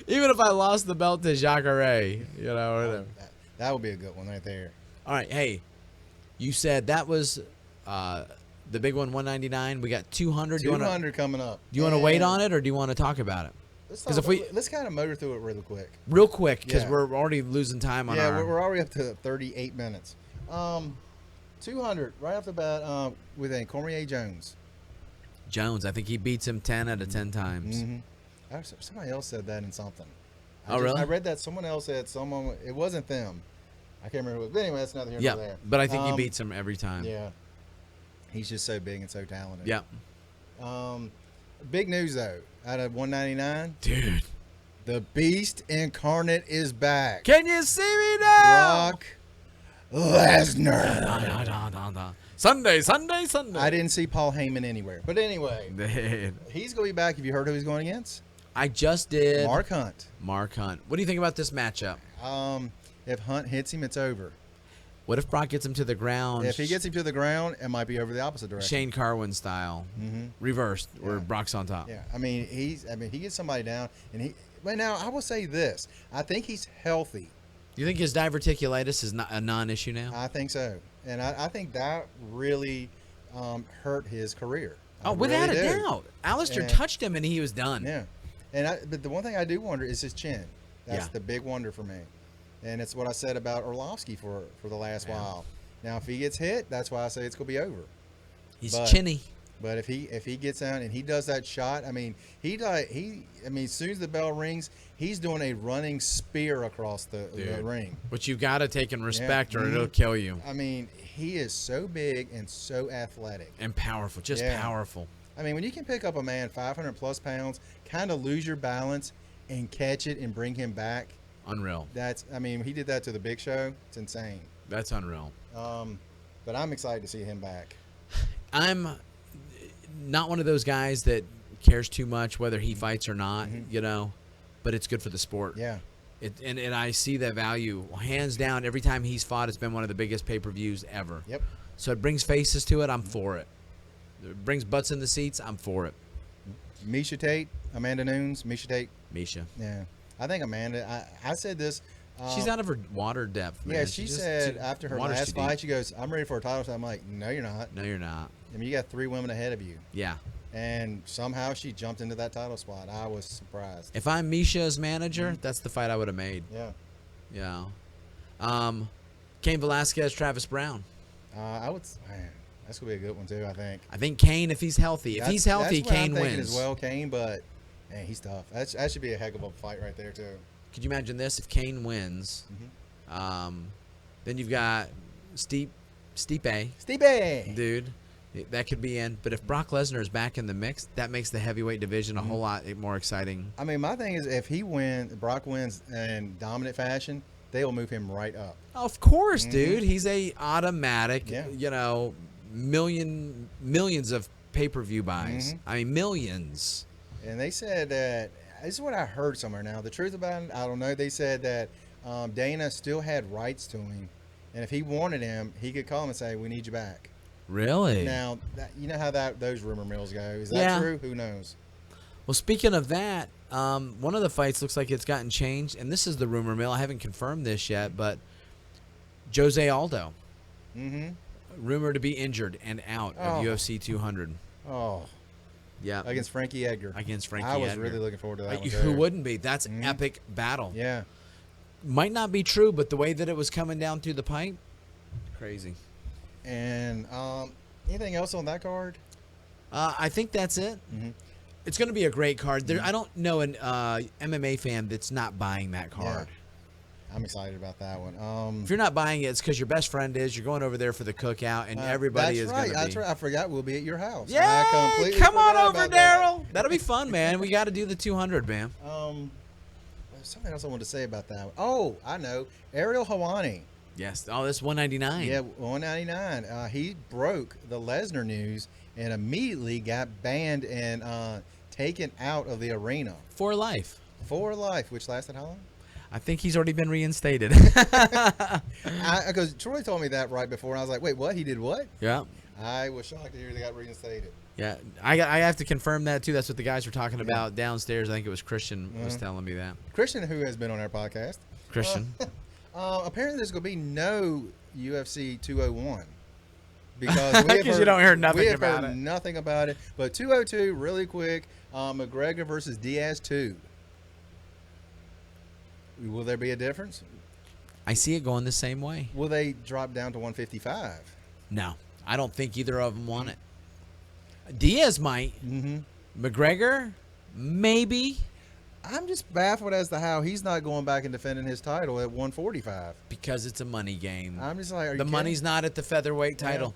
Even if I lost the belt to Jacare, you know, whatever. That would be a good one right there. All right, hey, you said that was the big one, 199. We got 200. 200 coming up. Do you want to wait on it, or do you want to talk about it? Let's kind of motor through it real quick, because we're already losing time on our... Yeah, we're already up to 38 minutes. 200 right off the bat with Cormier Jones. I think he beats him 10 out of 10 times. Somebody else said that in something. Really? I read that someone else said it wasn't them. I can't remember. But anyway, that's neither here nor there. But I think he beats him every time. Yeah. He's just so big and so talented. Yeah. Big news, though. Out of 199. Dude. The Beast Incarnate is back. Can you see me now? Brock Lesnar. Sunday. I didn't see Paul Heyman anywhere. But anyway, he's going to be back. Have you heard who he's going against? I just did. Mark Hunt. What do you think about this matchup? If Hunt hits him, it's over. What if Brock gets him to the ground? If he gets him to the ground, it might be over the opposite direction. Shane Carwin style, reversed, where Brock's on top. Yeah, I mean, he gets somebody down, and But now I will say this: I think he's healthy. You think his diverticulitis is not a non-issue now? I think so, and I think that really hurt his career. Without a doubt. Alistair touched him, and he was done. Yeah, but the one thing I do wonder is his chin. That's the big wonder for me. And it's what I said about Orlovsky for the last while. Now, if he gets hit, that's why I say it's going to be over. He's chinny. But if he gets out and he does that shot, I mean, as soon as the bell rings, he's doing a running spear across the ring. Which you've got to take in respect, or it'll Mhm. kill you. I mean, he is so big and so athletic. And powerful, just powerful. I mean, when you can pick up a man 500 plus pounds, kind of lose your balance and catch it and bring him back, Unreal. He did that to the Big Show. It's insane. That's unreal. But I'm excited to see him back. I'm not one of those guys that cares too much whether he fights or not, but it's good for the sport. Yeah. And I see that value. Hands down, every time he's fought, it's been one of the biggest pay-per-views ever. Yep. So it brings faces to it. I'm for it. It brings butts in the seats. I'm for it. Misha Tate, Amanda Nunes, Misha Tate. Misha. Yeah. I think Amanda, I said this. She's out of her water depth, man. Yeah, she said after her water's last too fight, deep. she goes, I'm ready for a title shot. I'm like, no, you're not. No, you're not. I mean, you got 3 women ahead of you. Yeah. And somehow she jumped into that title spot. I was surprised. If I'm Misha's manager, that's the fight I would have made. Yeah. Yeah. Cain Velasquez, Travis Brown. Man, that's going to be a good one, too, I think. I think Cain, if he's healthy. If he's healthy, that's what Cain I'm thinking wins. as well, Cain, but man, he's tough. That should be a heck of a fight right there, too. Could you imagine this? If Cain wins, then you've got Stipe, dude. That could be in. But if Brock Lesnar is back in the mix, that makes the heavyweight division a whole lot more exciting. I mean, my thing is, if Brock wins in dominant fashion, they'll move him right up. Of course, dude. He's a automatic, Yeah. millions of pay-per-view buys. I mean, millions. And they said that, this is what I heard somewhere now. The truth about it, I don't know. They said that Dana still had rights to him. And if he wanted him, he could call him and say, we need you back. Really? Now, you know how those rumor mills go. Is that true? Who knows? Well, speaking of that, one of the fights looks like it's gotten changed, and this is the rumor mill. I haven't confirmed this yet, but Jose Aldo, rumored to be injured and out of UFC 200. Oh, yeah, against Frankie Edgar. I was really looking forward to that one, Who too. wouldn't be? That's an epic battle. Yeah. Might not be true, but the way that it was coming down through the pipe, crazy. And anything else on that card? I think that's it. It's going to be a great card. I don't know an MMA fan that's not buying that card. Yeah. I'm excited about that one. If you're not buying it, it's because your best friend is. You're going over there for the cookout, and everybody is going to be. That's right. I forgot we'll be at your house. Yeah, I completely come on forgot over, about that. Daryl. That'll be fun, man. We got to do the 200, man. There's something else I wanted to say about that one. Oh, I know. Ariel Helwani. Yes. Oh, that's 199. Yeah, 199. He broke the Lesnar news and immediately got banned and taken out of the arena For life. for life, which lasted how long? I think he's already been reinstated. Because Troy told me that right before, and I was like, wait, what? He did what? Yeah. I was shocked to hear they got reinstated. Yeah. I have to confirm that, too. That's what the guys were talking about downstairs. I think it was Christian was telling me that. Christian, who has been on our podcast. Christian. Apparently, there's going to be no UFC 201. Because you don't hear nothing we have about heard it. nothing about it. But 202, really quick, McGregor versus Diaz 2. Will there be a difference? I see it going the same way. Will they drop down to 155? No. I don't think either of them want it. Diaz might. McGregor, maybe. I'm just baffled as to how he's not going back and defending his title at 145. Because it's a money game. I'm just like, are you the kidding? money's not at the featherweight title.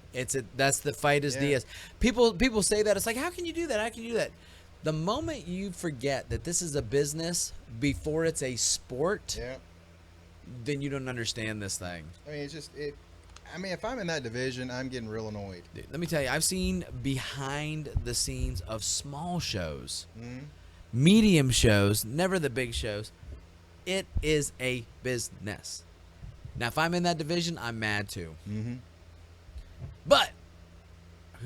That's the fight is Diaz. People say that. It's like, how can you do that? How can you do that? The moment you forget that this is a business before it's a sport, then you don't understand this thing. I mean, if I'm in that division, I'm getting real annoyed. Dude, let me tell you, I've seen behind the scenes of small shows, medium shows, never the big shows. It is a business. Now, if I'm in that division, I'm mad too. But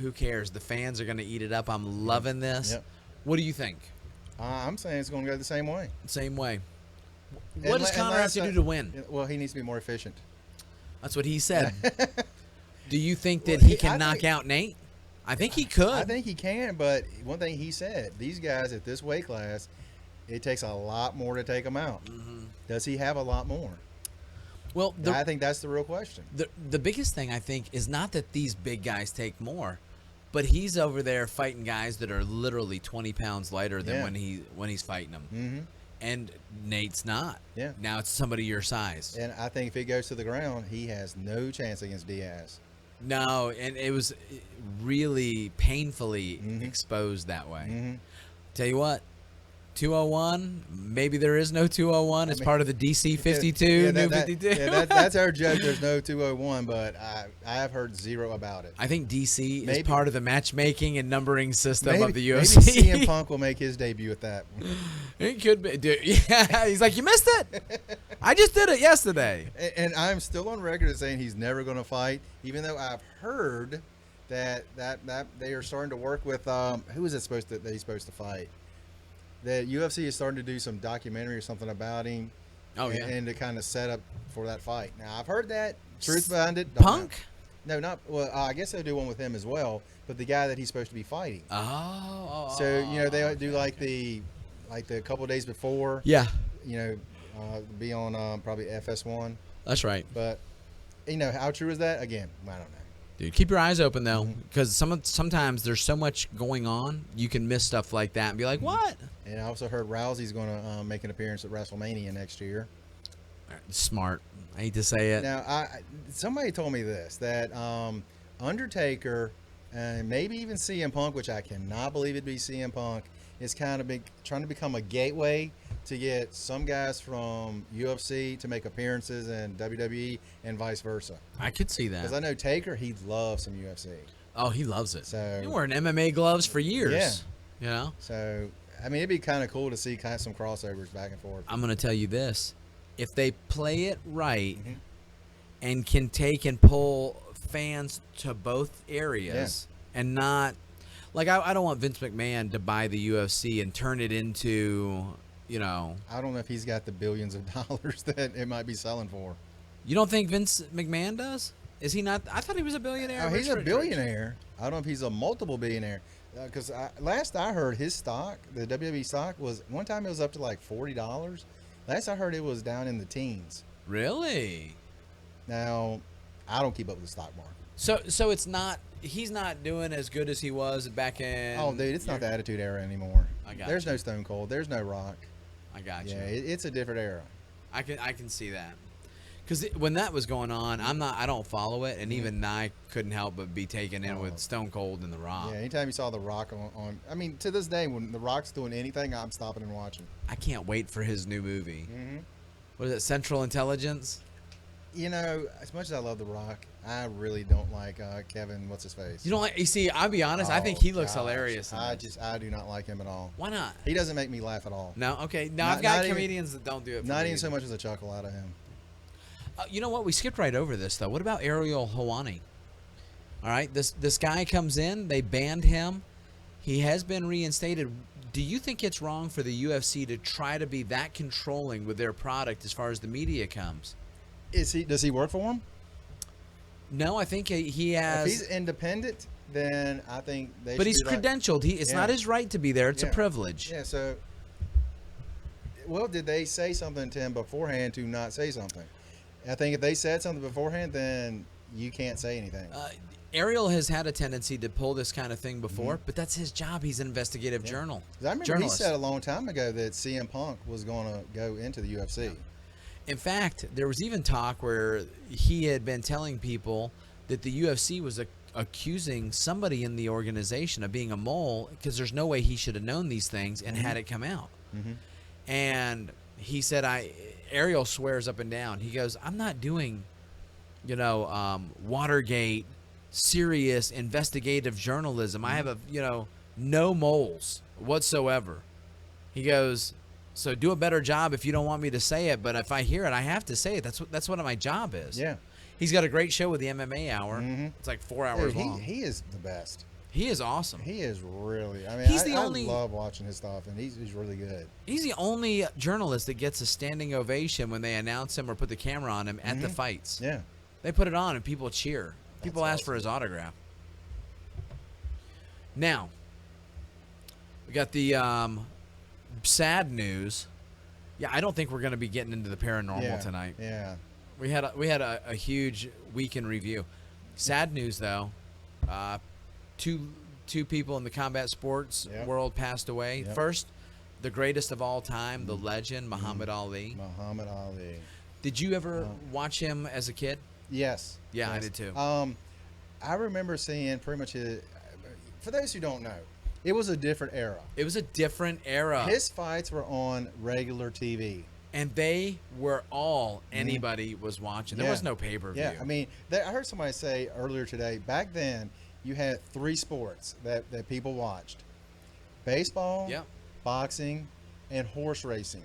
who cares? The fans are going to eat it up. I'm loving this. Yep. What do you think? I'm saying it's going to go the same way. Same way. What does Conor have to do to win? Well, he needs to be more efficient. That's what he said. Do you think that he can knock out Nate? I think he could. I think he can, but one thing he said, these guys at this weight class, it takes a lot more to take them out. Does he have a lot more? Well, I think that's the real question. The biggest thing, I think, is not that these big guys take more. But he's over there fighting guys that are literally 20 pounds lighter than Yeah. when he's fighting them. Mm-hmm. And Nate's not. Yeah. Now it's somebody your size. And I think if he goes to the ground, he has no chance against Diaz. No, and it was really painfully Mhm. exposed that way. Mm-hmm. Tell you what, 201, maybe there is no 201. It's part of the DC 52, Yeah, new that- 52. yeah, that's our joke. There's no 201, but I have heard zero about it. I think DC is Maybe- part of the matchmaking and numbering system of the Maybe UFC. CM Punk will make his debut with that. It could be. Dude, yeah, he's like, you missed it. I just did it yesterday. And I'm still on record as saying he's never going to fight, even though I've heard that they are starting to work with who is it supposed to that he's supposed to fight? The UFC is starting to do some documentary or something about him. Oh, yeah. and to kind of set up for that fight. Now I've heard that truth behind it. don't Punk? know. No, not well. I guess they'll do one with him as well, but the guy that he's supposed to be fighting. So they do like the couple days before. Yeah, Be on probably FS1. that's right. But how true is that? Again, I don't know. Dude, keep your eyes open, though, Mm-hmm. because sometimes there's so much going on, you can miss stuff like that and be like, what? And I also heard Rousey's going to make an appearance at WrestleMania next year. Smart. I hate to say it. Now, somebody told me this, that Undertaker and maybe even CM Punk, which I cannot believe it'd be CM Punk, is kind of trying to become a gateway to get some guys from UFC to make appearances in WWE and vice versa. I could see Because that. I know Taker, he loves some UFC. Oh, he loves it. So- He wearing MMA gloves for years. Yeah. You know? So, I mean, it'd be kind of cool to see kind of some crossovers back and forth. I'm going to tell you this. If they play it right Mhm. and can take and pull fans to both areas and not like I don't want Vince McMahon to buy the UFC and turn it into, I don't know if he's got the billions of dollars that it might be selling for. you don't think Vince McMahon does? Is he not? I thought he was a billionaire. Oh, he's a Rich. billionaire. I don't know if he's a multiple billionaire. Because last I heard, his stock, the WWE stock, was one time it was up to like $40. Last I heard, it was down in the teens. Really? Now, I don't keep up with the stock market. So it's not. He's not doing as good as he was back in. Oh, dude, it's not the Attitude Era anymore. I got There's you. no Stone Cold. There's no Rock. I got Yeah, you. it's a different era. I can see that. Because when that was going on, I don't follow it, and even I couldn't help but be taken in with Stone Cold and The Rock. Yeah, anytime you saw The Rock on, I mean, to this day, when The Rock's doing anything, I'm stopping and watching. I can't wait for his new movie. Mm-hmm. What is it, Central Intelligence? As much as I love The Rock, I really don't like Kevin, what's his face? You don't like? You see, I'll be honest. I think he looks gosh. hilarious. in I this. do not like him at all. Why not? He doesn't make me laugh at all. No, okay. No, Not- I've got not even- comedians that don't do it. For Not me even so either. much as a chuckle out of him. You know what? We skipped right over this though. What about Ariel Helwani? All right, this guy comes in. They banned him. He has been reinstated. Do you think it's wrong for the UFC to try to be that controlling with their product as far as the media comes? Does he work for him? No, I think he If has. he's independent, then I think they But should he's be like- credentialed. It's Yeah. not his right to be there. It's a Yeah. privilege. Yeah, so did they say something to him beforehand to not say something? I think if they said something beforehand, then you can't say anything. Ariel has had a tendency to pull this kind of thing before, but that's his job. He's an investigative 'Cause journal. I remember journalist. he said a long time ago that CM Punk was going to go into the UFC. In fact, there was even talk where he had been telling people that the UFC was accusing somebody in the organization of being a mole because there's no way he should have known these things and had it come out. Mhm. And he said, Ariel swears up and down. He goes, I'm not doing, Watergate, serious investigative journalism. I have no moles whatsoever. He goes, so do a better job if you don't want me to say it, but if I hear it, I have to say it. That's what my job is. Yeah. He's got a great show with the MMA Hour. Mhm. It's like 4 hours Dude, long. he is the best. He is awesome. He is really. I mean, He's the I only- love watching his stuff, and he's really good. He's the only journalist that gets a standing ovation when they announce him or put the camera on him at the fights. Yeah. They put it on and people cheer. People That's ask for his autograph. Now, we got the sad news. Yeah, I don't think we're going to be getting into the paranormal Yeah. tonight. Yeah. We had a huge week in review. Sad news though. two people in the combat sports Yep. world passed away. Yep. First, the greatest of all time, the legend Muhammad Ali. Muhammad Ali. Did you ever watch him as a kid? Yes. Yeah, I yes. did too. I remember seeing pretty much for those who don't know, it was a different era. It was a different era. His fights were on regular TV. And they were all anybody was watching. There Yeah. was no pay-per-view. Yeah, I mean, I heard somebody say earlier today, back then, you had 3 sports that people watched. Baseball, Yep. boxing, and horse racing.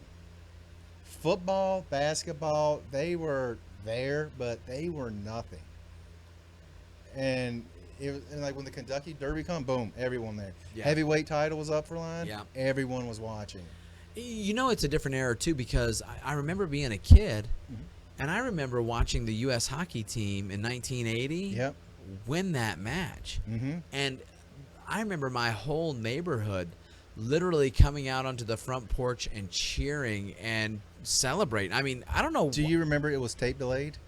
Football, basketball, they were there, but they were nothing. And it was and like when the Kentucky Derby come, boom, everyone there. Yeah. Heavyweight title was up for line. Yeah. Everyone was watching. You know, it's a different era too, because I remember being a kid, and I remember watching the U.S. hockey team in 1980 Yep. win that match. Mm-hmm. And I remember my whole neighborhood literally coming out onto the front porch and cheering and celebrating. I mean, I don't know. Do you remember it was tape delayed?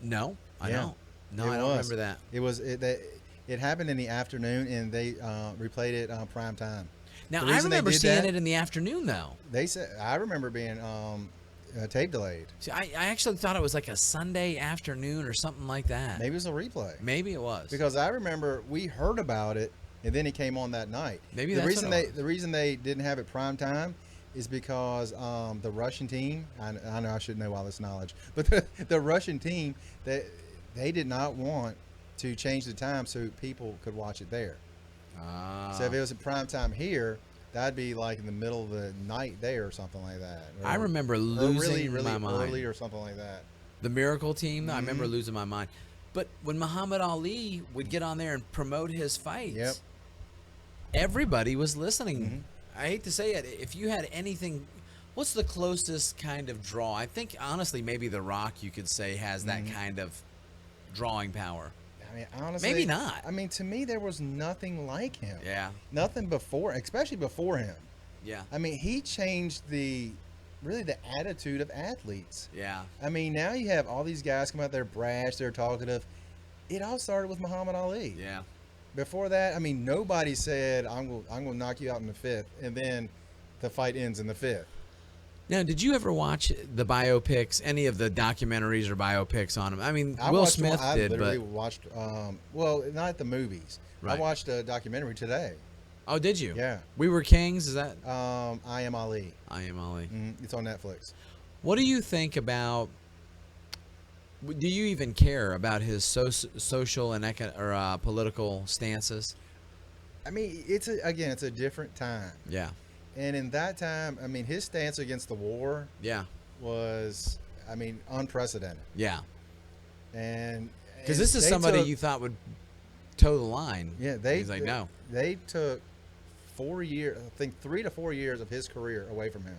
No, I Yeah. don't. No, It I don't was. remember that. It was it happened in the afternoon, and they replayed it on prime time. Now, The I reason they remember did seeing that- it in the afternoon, though. They said I remember being tape delayed. See, I actually thought it was like a Sunday afternoon or something like that. Maybe it was a replay. Maybe it was. Because I remember we heard about it, and then it came on that night. Maybe the that's reason what it they was. the reason they didn't have it prime time is because the Russian team. I know I should know all this knowledge, but the Russian team they did not want to change the time so people could watch it there. So if it was a prime time here, that'd be like in the middle of the night there or something like that. I remember or losing really, really my mind. early or something like that. The Miracle Team, I Mm-hmm. remember losing my mind. But when Muhammad Ali would get on there and promote his fights, Yep. everybody was listening. Mm-hmm. I hate to say it. If you had anything, what's the closest kind of draw? I think, honestly, maybe The Rock, you could say, has that Mm-hmm. kind of drawing power. I mean, honestly, Maybe not. I mean, to me, there was nothing like him. Yeah. Nothing before, especially before him. Yeah. I mean, he changed really the attitude of athletes. Yeah. I mean, now you have all these guys come out there brash, they're talkative. It all started with Muhammad Ali. Yeah. Before that, I mean, nobody said, I'm going to knock you out in the 5th, and then the fight ends in the 5th. Now, did you ever watch the biopics, any of the documentaries or biopics on him? I mean, I Will watched Smith one, did, I literally but watched, well, not the movies. Right. I watched a documentary today. oh, did you? Yeah. We Were Kings. Is that? I Am Ali. I Am Ali. It's on Netflix. What do you think about? Do you even care about his social and political stances? I mean, it's a different time. Yeah. And in that time, I mean, his stance against the war Yeah. was, I mean, unprecedented. Yeah. And Because this is they somebody took- you thought would toe the line. yeah, He's like, no. They took 4 years, I think 3 to 4 years of his career away from him.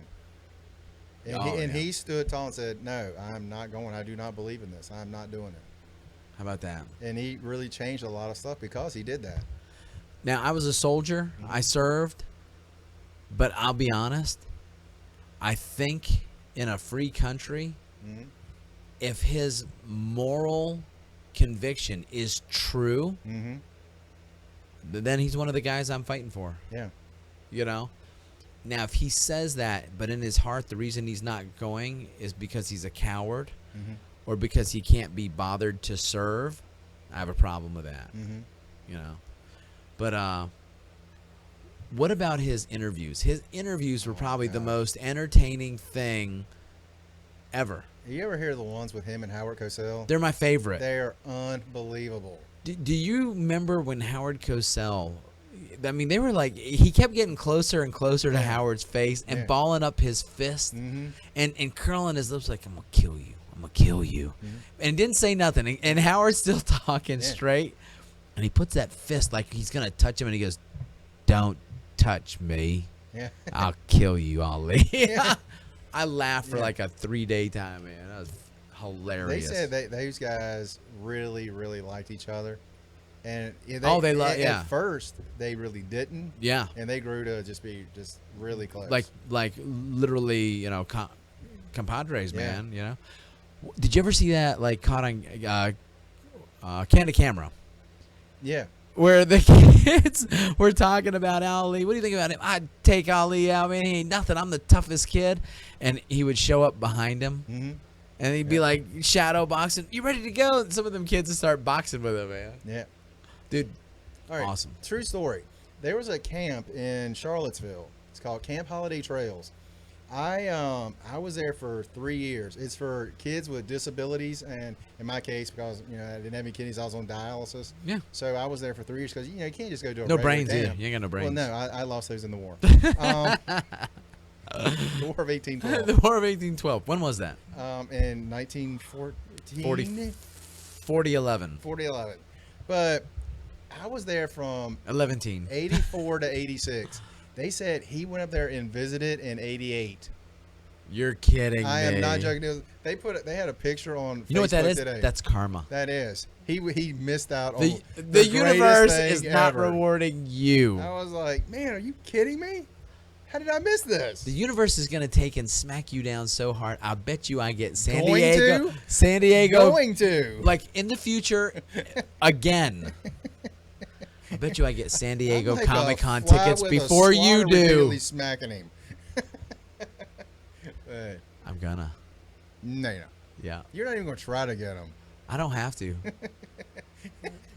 And, Oh, yeah. he stood tall and said, "No, I'm not going. I do not believe in this. I'm not doing it." How about that? And he really changed a lot of stuff because he did that. Now, I was a soldier. I served. But I'll be honest. I think in a free country, Mhm. if his moral conviction is true, Mm-hmm. then he's one of the guys I'm fighting for. Yeah. You know? Now, if he says that, but in his heart, the reason he's not going is because he's a coward Mm-hmm. or because he can't be bothered to serve, I have a problem with that. Mm-hmm. You know? But, what about his interviews? His interviews were probably the God. most entertaining thing ever. You ever hear the ones with him and Howard Cosell? They're my favorite. They're unbelievable. Do you remember when Howard Cosell? I mean, they were like, he kept getting closer and closer to Howard's face and Yeah. balling up his fist Mm-hmm. and curling his lips like, I'm gonna kill you. I'm gonna kill you. And didn't say nothing. And Howard's still talking Yeah. straight. And he puts that fist like he's gonna touch him and he goes, "Don't touch me. Yeah. I'll kill you, Ali." Yeah. I laughed for Yeah. like a 3-day time, man. That was They hilarious. said those guys really, really liked each other. And yeah, Oh, yeah. At first, they really didn't. Yeah. And they grew to just really close. Like literally, you know, compadres, Yeah. man. You know, did you ever see that like caught on Candid Camera? yeah. where the kids were talking about Ali. What do you think about him? I'd take Ali out, man. He ain't nothing. I'm the toughest kid. And he would show up behind him. Mm-hmm. And he'd be like shadow boxing. You ready to go? And some of them kids would start boxing with him, man. Yeah. Dude, All right. awesome. True story. There was a camp in Charlottesville. It's called Camp Holiday Trails. I was there for 3 years. It's for kids with disabilities, and in my case, because I didn't have any kidneys, I was on dialysis. Yeah. So I was there for 3 years because you can't just go do a No regular brains, either. camp. You ain't got no brains. Well, no, I lost those in the war. The War of 1812. The War of 1812. When was that? In 1914. 4011. 4011. But I was there from 11. 84 to 86. They said he went up there and visited in 88. You're kidding me. I am not joking. They had a picture on You know what that Facebook is? today. That's karma. That is. He missed out on The greatest universe thing is not ever. rewarding you. I was like, man, are you kidding me? How did I miss this? The universe is going to take and smack you down so hard. I bet you I get San Going Diego. to? San Diego. Going to. Like in the future, again. I bet you I get San Diego I'm like Comic a Con fly tickets with a before you swatter do. repeatedly smacking him. Hey, I'm gonna. no, you're not. Yeah. You're not even going to try to get him. I don't have to.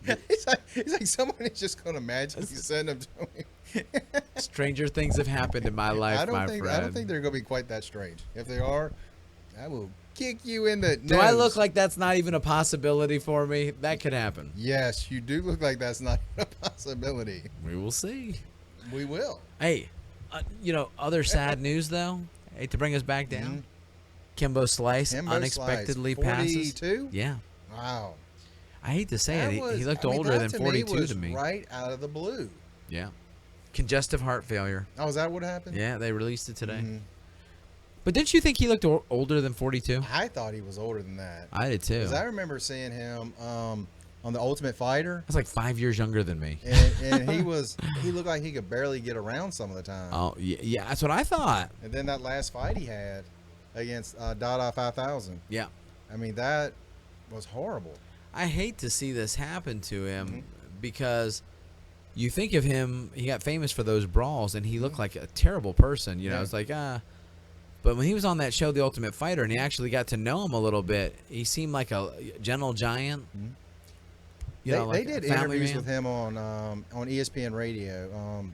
It's like someone is just going to magically send him to him. Stranger things have happened in my life, I don't my think friend. they're going to be quite that strange. If they are, I will kick you in the Do nose. I look like that's not even a possibility for me? That could happen. Yes, you do look like that's not a possibility. We will see. We will. Hey, other sad news though. Hate to bring us back down. Mhm. Kimbo Slice Kimbo unexpectedly Slice, passes. 42? Yeah. Wow. I hate to say That it. He was- looked I mean, older that than to 42 was to me. Right out of the blue. Yeah. Congestive heart failure. Oh, is that what happened? Yeah, they released it today. Mhm. But didn't you think he looked older than 42? I thought he was older than that. I did too. Because I remember seeing him on The Ultimate Fighter. That's like 5 years younger than me. And he looked like he could barely get around some of the time. Oh, yeah, that's what I thought. And then that last fight he had against Dada 5000. Yeah. I mean, that was horrible. I hate to see this happen to him Mhm. because you think of him, he got famous for those brawls, and he looked like a terrible person. You know, Yeah. it's like, But when he was on that show, The Ultimate Fighter, and he actually got to know him a little bit, he seemed like a gentle giant. Mhm. You know, They like a did family interviews man. with him on ESPN Radio.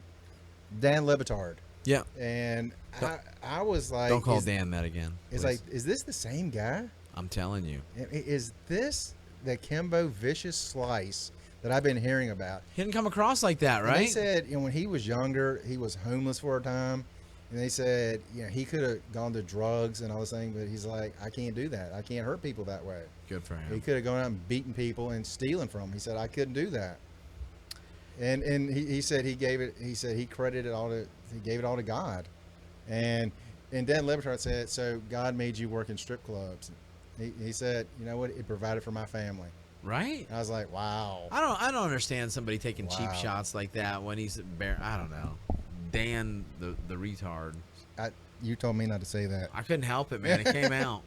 Dan Lebitard. Yeah. And Don't- I was like, Don't call Dan that again. It's please. like, is this the same guy? I'm telling you. Is this the Kimbo Vicious Slice that I've been hearing about? He didn't come across like that, And they right? said, when he was younger, he was homeless for a time. And they said, he could have gone to drugs and all this thing, but he's like, I can't do that. I can't hurt people that way. Good for He him. could have gone out and beaten people and stealing from them. He said, I couldn't do that. And he said he gave it. He said he credited he gave it all to God. And Dan Lebitard said, so God made you work in strip clubs. He said, you know what? It provided for my family. Right? And I was like, wow. I don't understand somebody taking cheap Wow. shots like that when he's I don't know. Dan the retard. You told me not to say that. I couldn't help it, man. It came out.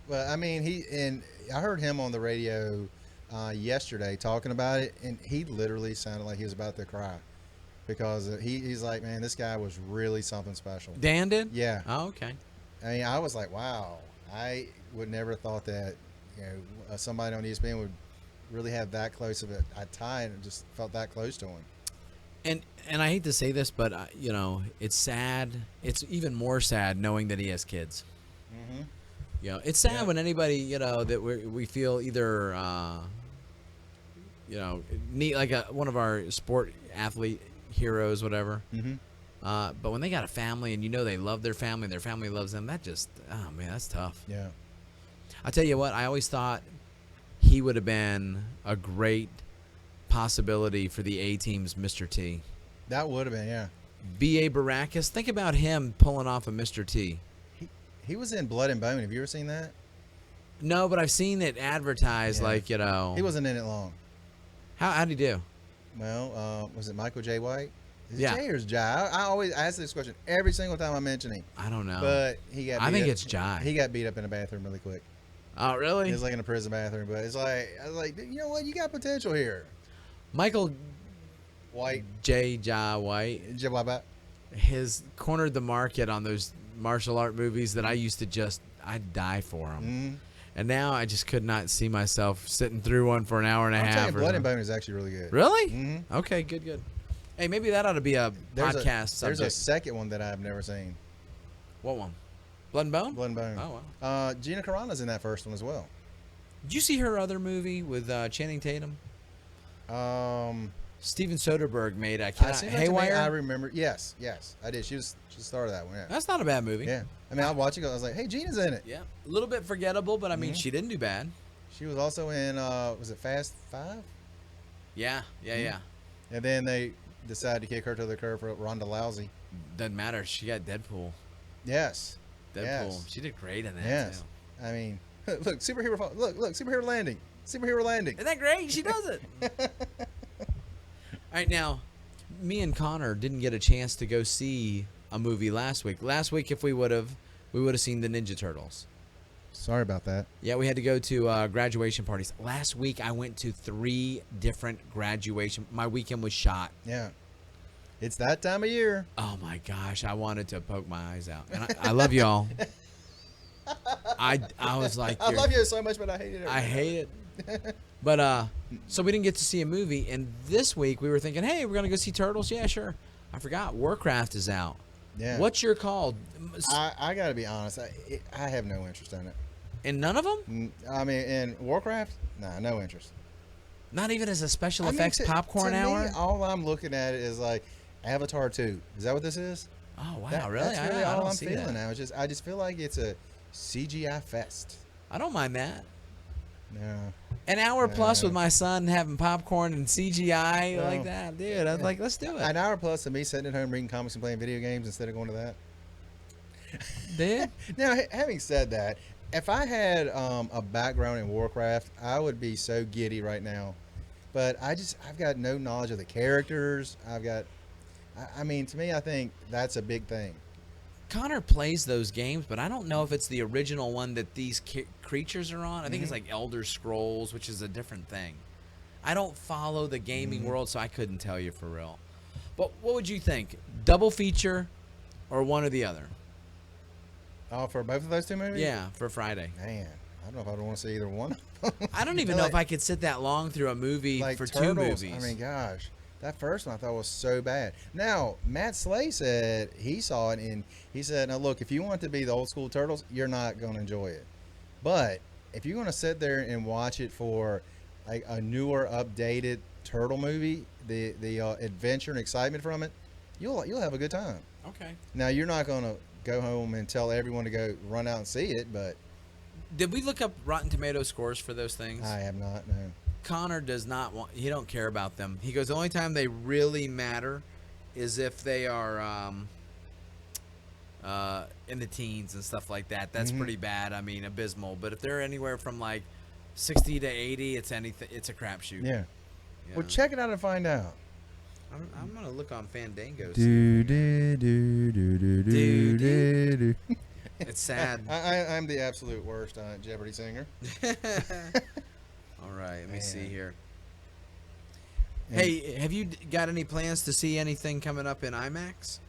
Well, I mean, I heard him on the radio yesterday talking about it, and he literally sounded like he was about to cry because he's like, man, this guy was really something special. Dan did? Yeah. Oh, okay. I mean, I was like, wow. I would never have thought that, somebody on ESPN would really have that close of a tie and just felt that close to him. And I hate to say this, but it's sad. It's even more sad knowing that he has kids. Mm-hmm. It's sad Yeah. when anybody that we feel either need like one of our sport athlete heroes, whatever. Mm-hmm. But when they got a family and they love their family loves them, that just that's tough. Yeah. I tell you what, I always thought he would have been a great possibility for the A team's Mr. T. That would have been, yeah. B.A. Baracus, think about him pulling off a Mr. T. He was in Blood and Bone. Have you ever seen that? No, but I've seen it advertised Yeah. He wasn't in it long. How'd he do? Well, was it Michael J. White? Is Yeah. it Jay or is Jai? I always ask this question every single time I mention him. I don't know. But he got. I beat think up- it's Jai. He got beat up in a bathroom really quick. Oh, really? It was like in a prison bathroom, but I was like, you know what? You got potential here. Michael White. J. Ja White. Jabba. Has cornered the market on those martial art movies that I used to I'd die for them. Mm-hmm. And now I just could not see myself sitting through one for an hour and a I'm half. saying or Blood and something. Bone is actually really good. Really? Mm-hmm. Okay, good. Hey, maybe that ought to be a podcast subject. There's a second one that I've never seen. What one? Blood and Bone? Blood and Bone. Oh, wow. Gina Carano's in that first one as well. Did you see her other movie with Channing Tatum? Steven Soderbergh made Haywire. I remember. Yes, I did. She started that one. Yeah. That's not a bad movie. Yeah. I mean, I watched it. I was like, hey, Gina's in it. Yeah. A little bit forgettable, but I mean, Mhm. she didn't do bad. She was also in. Was it Fast 5? Yeah. And then they decided to kick her to the curb for Ronda Rousey. Doesn't matter. She got Deadpool. Yes. Deadpool. Yes. She did great in that. Yes. Too. I mean, look, superhero. Look, superhero landing. Superhero landing. Isn't that great? She does it. All right, now, me and Connor didn't get a chance to go see a movie last week. Last week, if we would have seen the Ninja Turtles. Sorry about that. Yeah, we had to go to graduation parties. Last week, I went to 3 different graduation. My weekend was shot. Yeah. It's that time of year. Oh my gosh, I wanted to poke my eyes out. And I love y'all. I was like, I love you so much, but I hate it. I hate it. But so we didn't get to see a movie, and this week we were thinking, hey, we're gonna go see Turtles. Yeah, sure. I forgot Warcraft is out. Yeah. What's your call? I gotta be honest. I have no interest in it. In none of them? I mean, in Warcraft, nah, no interest. Not even as a special I mean, effects popcorn to hour? Me, all I'm looking at is like Avatar 2. Is that what this is? Oh wow, really? That's really I all don't I'm see feeling that. now. I just feel like it's a CGI fest. I don't mind that. No. An hour plus No. with my son having popcorn and CGI No. like that, dude. I was like, let's do it. An hour plus of me sitting at home reading comics and playing video games instead of going to that. Dude. Now, having said that, if I had a background in Warcraft, I would be so giddy right now. But I've got no knowledge of the characters. I mean, to me, I think that's a big thing. Connor plays those games, but I don't know if it's the original one that these creatures are on. I think it's like Elder Scrolls, which is a different thing. I don't follow the gaming world, so I couldn't tell you for real. But what would you think? Double feature or one or the other? Oh, for both of those two movies? Yeah, for Friday. Man, I don't know if I would want to see either one. I don't even know if I could sit that long through a movie like for Turtles, 2 movies. I mean, gosh, that first one I thought was so bad. Now, Matt Slay said he saw it, and he said, now look, if you want to be the old school Turtles, you're not going to enjoy it. But if you're going to sit there and watch it for like a newer, updated Turtle movie, the adventure and excitement from it, you'll have a good time. Okay. Now, you're not going to go home and tell everyone to go run out and see it, but Did we look up Rotten Tomato scores for those things? I have not, no. Connor does not want. He don't care about them. He goes, the only time they really matter is if they are in the teens and stuff like that. That's pretty bad. I mean, abysmal. But if they're anywhere from like 60 to 80, it's anything. It's a crapshoot. Yeah. Yeah. Well, check it out and find out. I'm gonna look on Fandango. Do do do do do do do do. It's sad. I'm the absolute worst Jeopardy singer. All right, let me see Man. here. And- Hey, have you got any plans to see anything coming up in IMAX?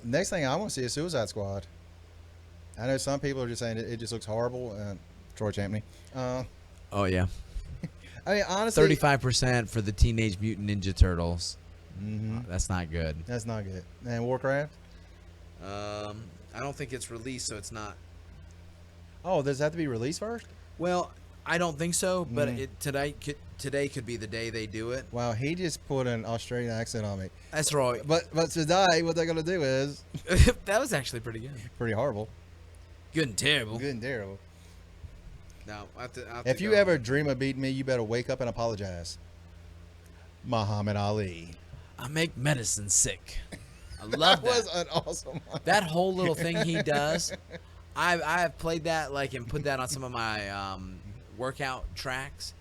Next thing I want to see is Suicide Squad. I know some people are just saying it just looks horrible. Troy Champney. Oh yeah, I mean, honestly, 35% for the Teenage Mutant Ninja Turtles. Mhm. That's not good. That's not good. And Warcraft. I don't think it's released, so it's not. Oh, does that have to be released first? Well, I don't think so, but today could be the day they do it. Wow, he just put an Australian accent on me. That's right. But today, what they're gonna do is That was actually pretty good. pretty horrible, Good and terrible. good and terrible. No, I have to If you go. ever dream of beating me, you better wake up and apologize. Muhammad Ali. I make medicine sick. I love That that. was an awesome one. That whole little thing he does. I have played that and put that on some of my workout tracks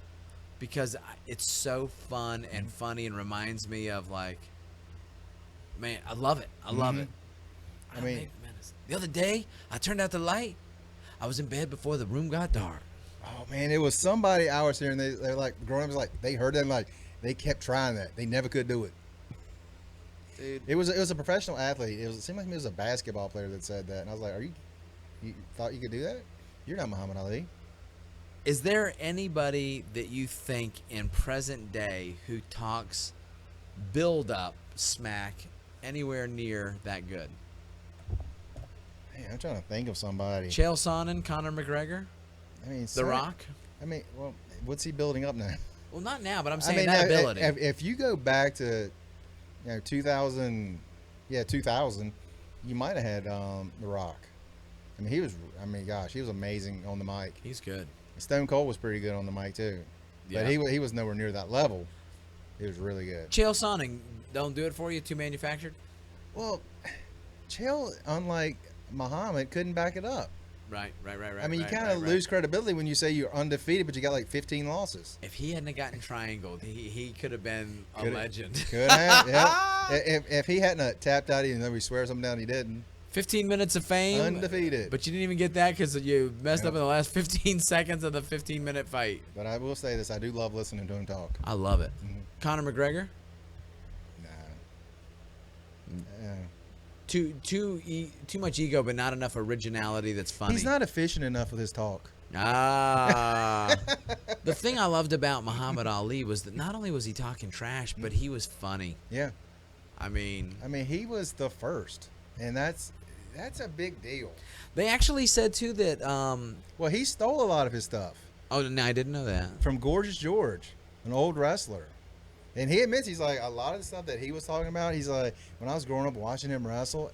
because it's so fun and funny and reminds me of man, I love it. I love it. I mean- make medicine. The other day I turned out the light. I was in bed before the room got dark. Oh man, it was somebody I was hearing. They're like growing up, like they heard that, like they kept trying that. They never could do it. Dude. It was a professional athlete. It seemed like he was a basketball player that said that, and I was like, you thought you could do that? You're not Muhammad Ali. Is there anybody that you think in present day who talks build up smack anywhere near that good? Man, I'm trying to think of somebody. Chael Sonnen, Conor McGregor, I mean, The Rock. I mean, well, what's he building up now? Well, not now, but I'm I saying mean, that now, ability. if you go back to, 2000, 2000, you might have had The Rock. I mean, he was amazing on the mic. He's good. Stone Cold was pretty good on the mic too, Yeah. but he was nowhere near that level. He was really good. Chael Sonnen, don't do it for you. Too manufactured. Well, Chael, unlike Muhammad, couldn't back it up. Right. I mean, you kind of lose credibility when you say you're undefeated, but you got like 15 losses. If he hadn't gotten triangled, he could have been a legend. Could have, yeah. If he hadn't tapped out, even though he swears him down, he didn't. 15 minutes of fame. Undefeated. But you didn't even get that because you messed up in the last 15 seconds of the 15-minute fight. But I will say this: I do love listening to him talk. I love it. Mhm. Conor McGregor. Nah. Too much ego, but not enough originality. That's funny. He's not efficient enough with his talk. Ah. The thing I loved about Muhammad Ali was that not only was he talking trash, but he was funny. Yeah. I mean, he was the first, and that's a big deal. they actually said too that. Well, he stole a lot of his stuff Oh no, I didn't know that. from Gorgeous George, an old wrestler. And he admits, he's like, a lot of the stuff that he was talking about, he's like, when I was growing up watching him wrestle,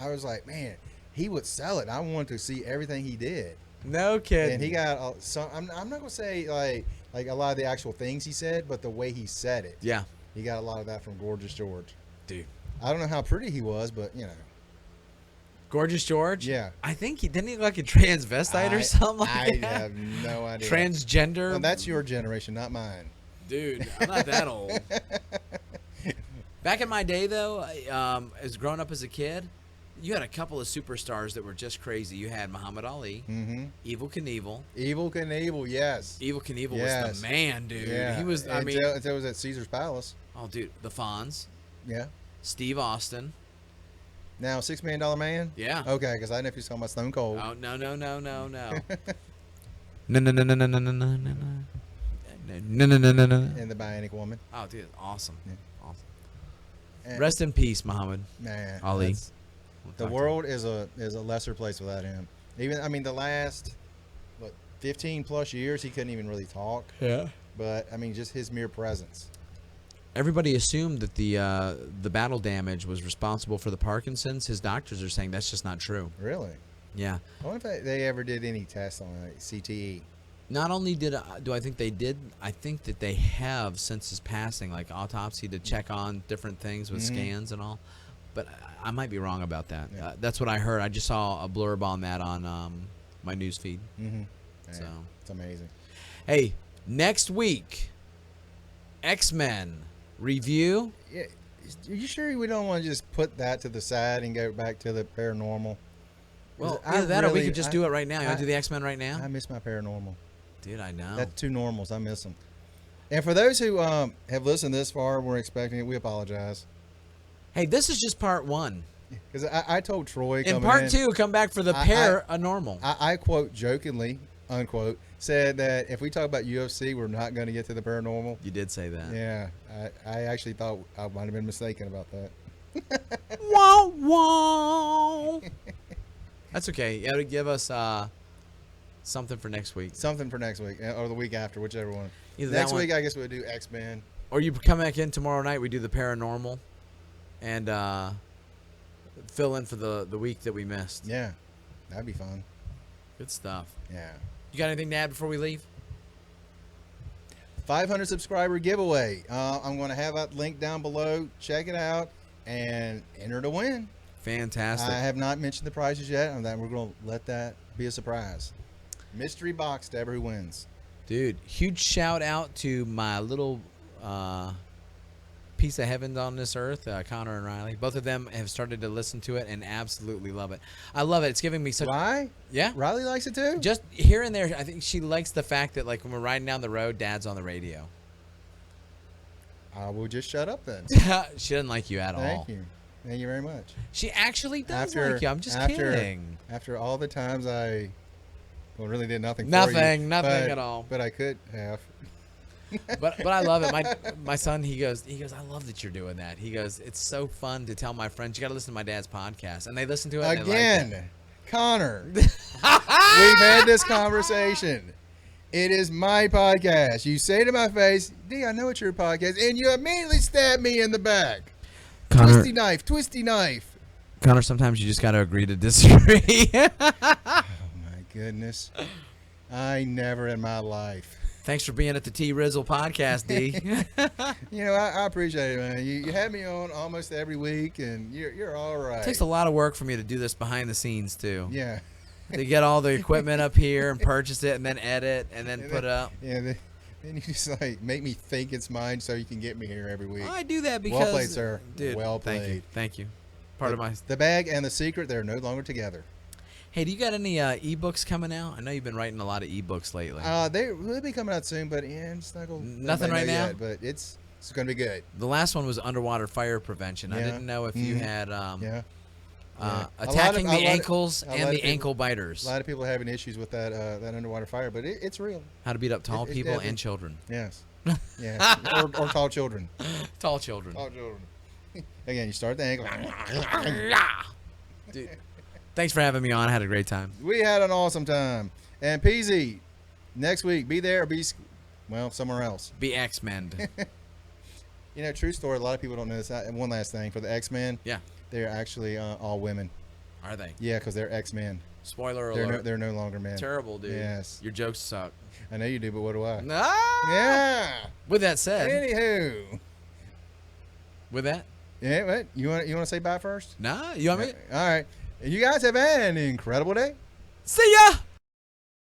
I was like, man, he would sell it. I wanted to see everything he did. No kidding. And he got some, I'm not going to say like a lot of the actual things he said, but the way he said it. Yeah, He got a lot of that from Gorgeous George. dude. I don't know how pretty he was, but, Gorgeous George. Yeah. I think he didn't he look like a transvestite or something like I that. have no idea. Transgender. Well, that's your generation, not mine. Dude, I'm not that old. Back in my day, though, as growing up as a kid, you had a couple of superstars that were just crazy. You had Muhammad Ali, Mm-hmm. Evel Knievel. Evil Knievel, yes. Evel Knievel Yes. was the man, dude. Yeah. He was. I mean, until it was at Caesar's Palace. oh, dude, the Fonz, Yeah. Steve Austin. Now, $6 Million Man? Yeah. Okay, because I didn't know if you're talking about Stone Cold. Oh no. No. And the Bionic Woman. Oh, dude, awesome. Yeah. Awesome. And, Rest in peace, Muhammad man, Ali. that's- We'll The talk to world is a lesser place without him. Even, the last, 15 plus years, he couldn't even really talk. him. Yeah. But, just his mere presence. Everybody assumed that the battle damage was responsible for the Parkinson's. His doctors are saying that's just not true. Really? Yeah. I wonder if they ever did any tests on CTE. Not only do I think they did, I think that they have since his passing, like autopsy to check on different things with Mhm. scans and all. But I might be wrong about that. Yeah. That's what I heard. I just saw a blurb on that on my news feed. Mm-hmm. So. It's amazing. Hey, next week, X-Men review. Yeah, are you sure we don't want to just put that to the side and go back to the paranormal? Well, I either that or we really- could just do it right now. You want to do the X-Men right now? I miss my paranormal. Dude, I know. That's two normals. I miss them. And for those who have listened this far, we're expecting it. We apologize. Hey, this is just part one. Because I told Troy In coming part two, come back for the paranormal. I quote jokingly, unquote, said that if we talk about UFC, we're not going to get to the paranormal. You did say that. Yeah, I actually thought I might have been mistaken about that. Wow, wow. That's okay. You gotta give us something for next week. Something for next week or the week after, whichever one. Either Next that one, week, I guess we'll do X-Men. or you come back in tomorrow night. We do the paranormal, and fill in for the week that we missed. Yeah, that'd be fun. Good stuff. Yeah. You got anything to add before we leave? 500 subscriber giveaway. I'm going to have that link down below. Check it out and enter to win. Fantastic. I have not mentioned the prizes yet, and that we're going to let that be a surprise. Mystery box to ever who wins. Dude, huge shout out to my little piece of heaven on this earth, Connor and Riley. Both of them have started to listen to it and absolutely love it. I love it. It's giving me such... Why? Yeah. Riley likes it too? Just here and there, I think she likes the fact that, like, when we're riding down the road, Dad's on the radio. I will just shut up then. She doesn't like you at all. Thank you. Thank you very much. She actually does like you. I'm just kidding. After all the times I really did nothing for Nothing you, at all. But I could have. But I love it. My son, he goes, I love that you're doing that. He goes, it's so fun to tell my friends, you got to listen to my dad's podcast. And they listen to it. Again, and Connor, we've had this conversation. It is my podcast. You say to my face, D, I know it's your podcast. And you immediately stab me in the back. Connor, twisty knife. Connor, sometimes you just got to agree to disagree. Oh, my goodness. I never in my life. Thanks for being at the T Rizzle podcast, D. You know, I appreciate it, man. You have me on almost every week, and you're all right. It takes a lot of work for me to do this behind the scenes, too. Yeah. To get all the equipment up here and purchase it and then edit and then put it up. Yeah, then you just like make me think it's mine so you can get me here every week. I do that because... Well played, sir. Dude, well played. Thank you. The bag and the secret, they're no longer together. Hey, do you got any ebooks coming out? I know you've been writing a lot of ebooks lately. They'll be coming out soon, but it's not going. Nothing right now. Yet, but it's going to be good. The last one was underwater fire prevention. Yeah. I didn't know if you had Yeah. attacking the ankles and the ankle biters. A lot of people are having issues with that underwater fire, but it's real. How to beat up tall people definitely. and children. Yes. Yeah. or tall children. Tall children. Tall children. Again, you start the ankle. Dude, thanks for having me on. I had a great time. We had an awesome time. And PZ, next week, be there or be, somewhere else. Be X-Men. You know, true story. A lot of people don't know this. And one last thing for the X-Men. Yeah. They're actually all women. Are they? Yeah, because they're X-Men. Spoiler alert. They're no longer men. Terrible, dude. Yes. Your jokes suck. I know you do, but what do I? No. Yeah. With that said. Anywho. With that. Yeah, what? You want to say bye first? Nah. You want me? All right. You guys have an incredible day. See ya.